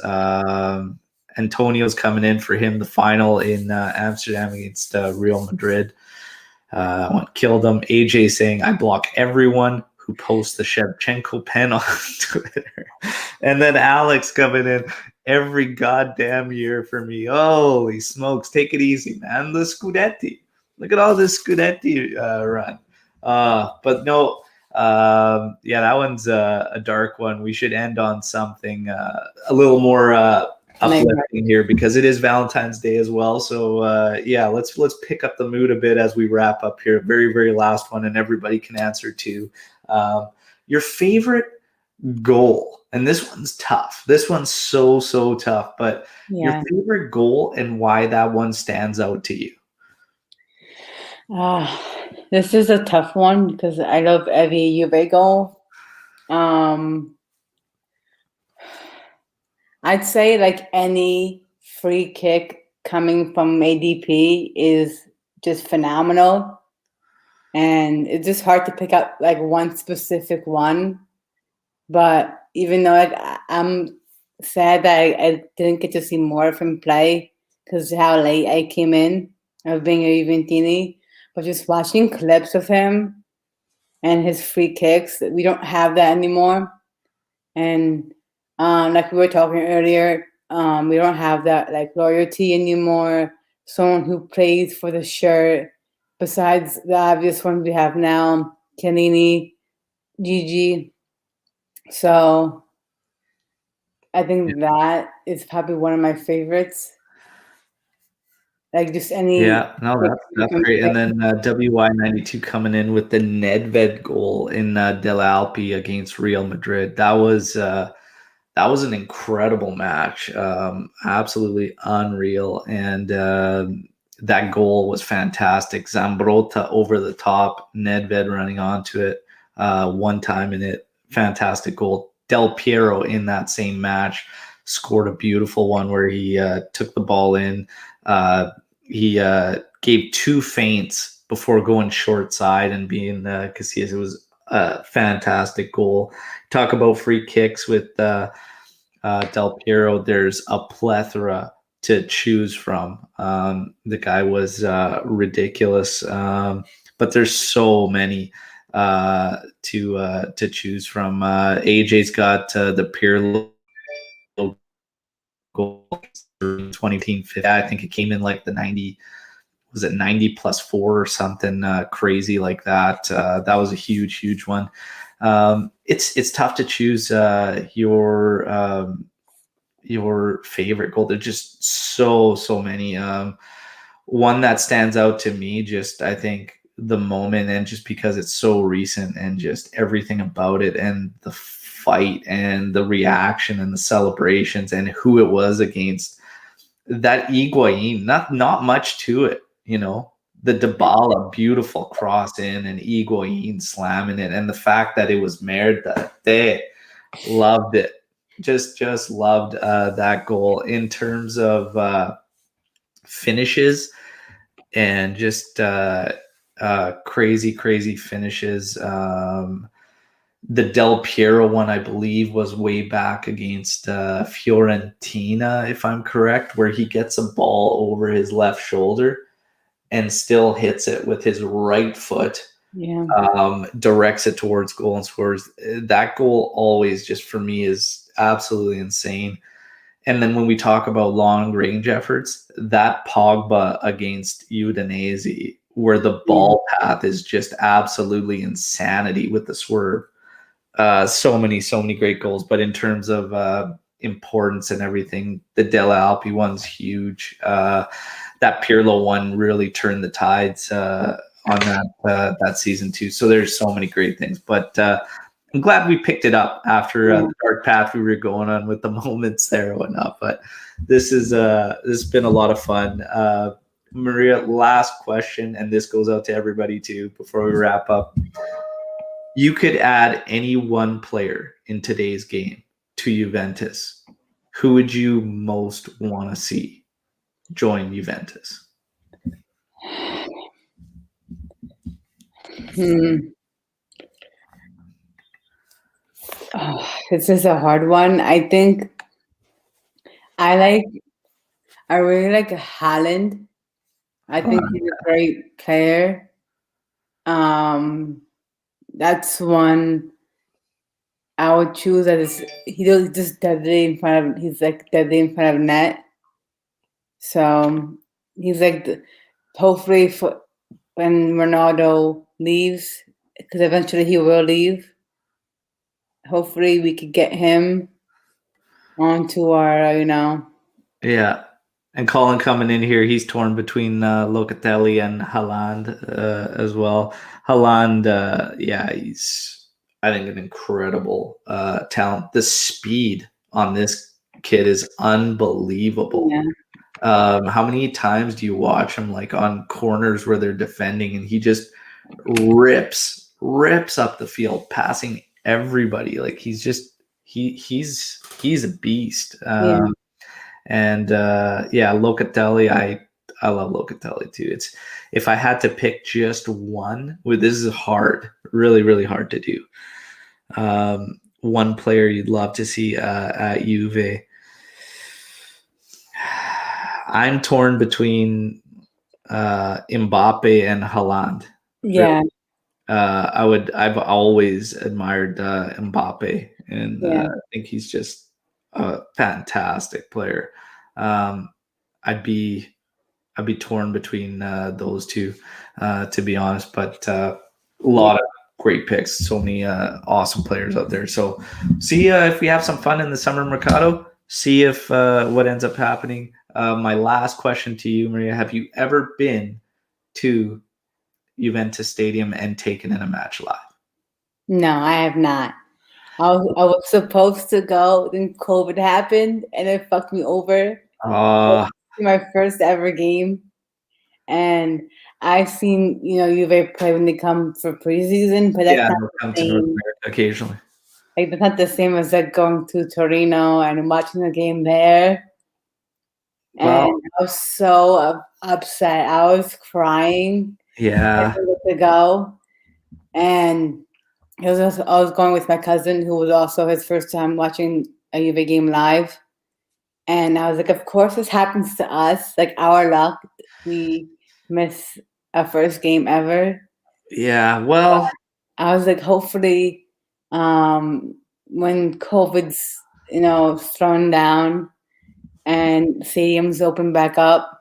Antonio's coming in for him the final in Amsterdam against Real Madrid. Killed him. AJ saying, I block everyone who posts the Shevchenko pen on Twitter. And then Alex coming in every goddamn year for me. Holy smokes. Take it easy, man. The Scudetti. Look at all this Scudetti run. But no, yeah, that one's a dark one. We should end on something a little more uplifting here because it is Valentine's Day as well. So yeah, let's pick up the mood a bit as we wrap up here. Very, very last one, and everybody can answer too. Your favorite goal, and this one's tough. This one's so tough. But your favorite goal and why that one stands out to you. This is a tough one because I love every Juve goal. I'd say like any free kick coming from ADP is just phenomenal. And it's just hard to pick up like one specific one. But even though I'm sad that I didn't get to see more of him play because how late I came in of being a Juventini, but just watching clips of him and his free kicks, we don't have that anymore. And like we were talking earlier, we don't have that like loyalty anymore. Someone who plays for the shirt, besides the obvious ones we have now, Chiellini, Gigi. So I think that is probably one of my favorites. Like just any. Yeah, no, that's great. And then WY92 coming in with the Nedved goal in Del Alpi against Real Madrid. That was an incredible match, absolutely unreal. And that goal was fantastic. Zambrota over the top, Nedved running onto it one time in it. Fantastic goal. Del Piero in that same match scored a beautiful one where he took the ball in. He gave two feints before going short side and being Casillas. It was a fantastic goal. Talk about free kicks with Del Piero. There's a plethora to choose from. The guy was ridiculous, but there's so many to choose from. AJ's got the Pirlo goal 2018. I think it came in like the 90. Was it 90 plus 4 or something crazy like that? That was a huge one. It's tough to choose your favorite goal. There's just so many. One that stands out to me, just I think the moment, and just because it's so recent and just everything about it, and the fight and the reaction and the celebrations and who it was against, that Higuain, not much to it, you know. The Dybala beautiful cross in and Higuain slamming it, and the fact that it was Merda, they loved it. Just loved that goal. In terms of finishes and just crazy finishes. The Del Piero one, I believe, was way back against Fiorentina, if I'm correct, where he gets a ball over his left shoulder and still hits it with his right foot. Yeah. Directs it towards goal and scores. That goal always, just for me, is absolutely insane. And then when we talk about long range efforts, that Pogba against Udinese, where the ball path is just absolutely insanity with the swerve. So many great goals. But in terms of importance and everything, the Delle Alpi one's huge. That Pirlo one really turned the tides on that season too. So there's so many great things. But I'm glad we picked it up after the dark path we were going on with the moments there and whatnot. But this has been a lot of fun. Maria, last question, and this goes out to everybody too before we wrap up. You could add any one player in today's game to Juventus. Who would you most want to see join Juventus? Oh, this is a hard one. I think I really like Haaland. I think he's a great player. That's one I would choose. That is, he's just deadly in front of. He's like deadly in front of net. So he's like, hopefully, when Ronaldo leaves, because eventually he will leave. Hopefully, we could get him onto our, Yeah. And Colin coming in here, he's torn between Locatelli and Haaland as well. Haaland, he's, I think, an incredible talent. The speed on this kid is unbelievable. Yeah. How many times do you watch him like on corners where they're defending and he just rips up the field, passing everybody. Like he's a beast. Yeah. And Locatelli, I love Locatelli too. It's if I had to pick just one, this is hard, really, really hard to do. One player you'd love to see at Juve. I'm torn between Mbappe and Haaland. Yeah. I've always admired Mbappe, and I think he's just a fantastic player. I'd be torn between those two, to be honest. But a lot of great picks, so many awesome players out there. So see if we have some fun in the summer mercado. See if what ends up happening. My last question to you, Maria: have you ever been to Juventus Stadium and taken in a match live? No, I have not. I was supposed to go, then COVID happened, and it fucked me over. My first ever game, and I've seen Juve play when they come for preseason, but that's not the same. To North America occasionally. Like it's not the same as like going to Torino and watching the game there. And I was so upset. I was crying. Yeah. To go, and I was going with my cousin, who was also his first time watching a Juve game live. And I was like, of course this happens to us. Like our luck, we miss our first game ever. Yeah, well. But I was like, hopefully, when COVID's, thrown down and stadiums open back up,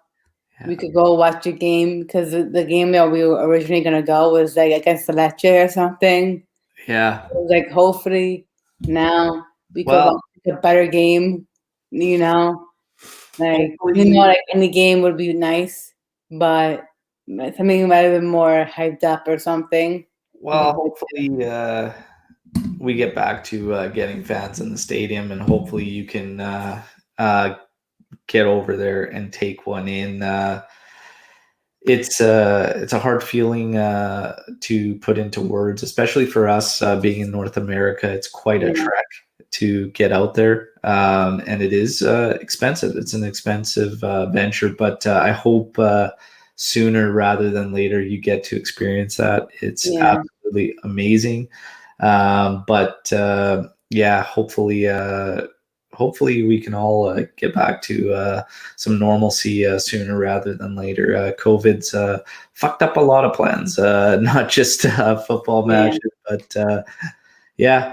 we could go watch a game, because the game that we were originally going to go was like against the Lecce or something. Yeah. It was like, hopefully now we could watch a better game, like, like any game would be nice, but something might have been more hyped up or something. Well, hopefully we get back to getting fans in the stadium, and hopefully you can get over there and take one in. It's a hard feeling to put into words, especially for us being in North America. It's quite a trek to get out there, and it is expensive. It's an expensive venture, but I hope sooner rather than later you get to experience that. It's absolutely amazing. Hopefully we can all get back to some normalcy sooner rather than later. COVID's fucked up a lot of plans, not just football matches, but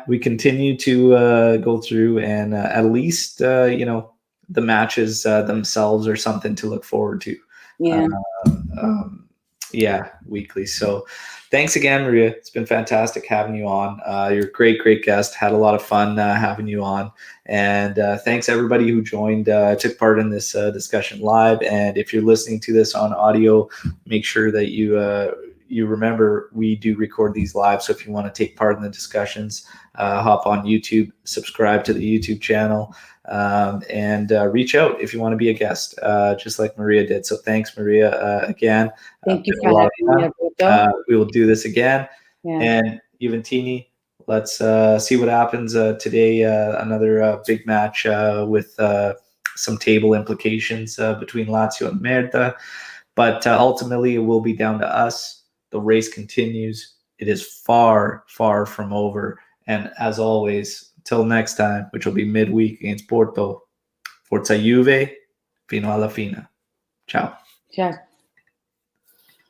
we continue to go through, and at least the matches themselves are something to look forward to. Weekly. So thanks again, Maria. It's been fantastic having you on. You're a great guest. Had a lot of fun having you on. And thanks everybody who joined, took part in this discussion live. And if you're listening to this on audio, make sure that you remember we do record these live. So if you want to take part in the discussions, hop on YouTube, subscribe to the YouTube channel, and reach out if you want to be a guest, just like Maria did. So thanks, Maria, again. Thank you for having me. We will do this again. And Juventini, let's see what happens today. Another big match with some table implications between Lazio and Merda. But ultimately, it will be down to us. The race continues. It is far, far from over. And as always, till next time, which will be midweek against Porto, Forza Juve, fino alla fine. Ciao. Ciao.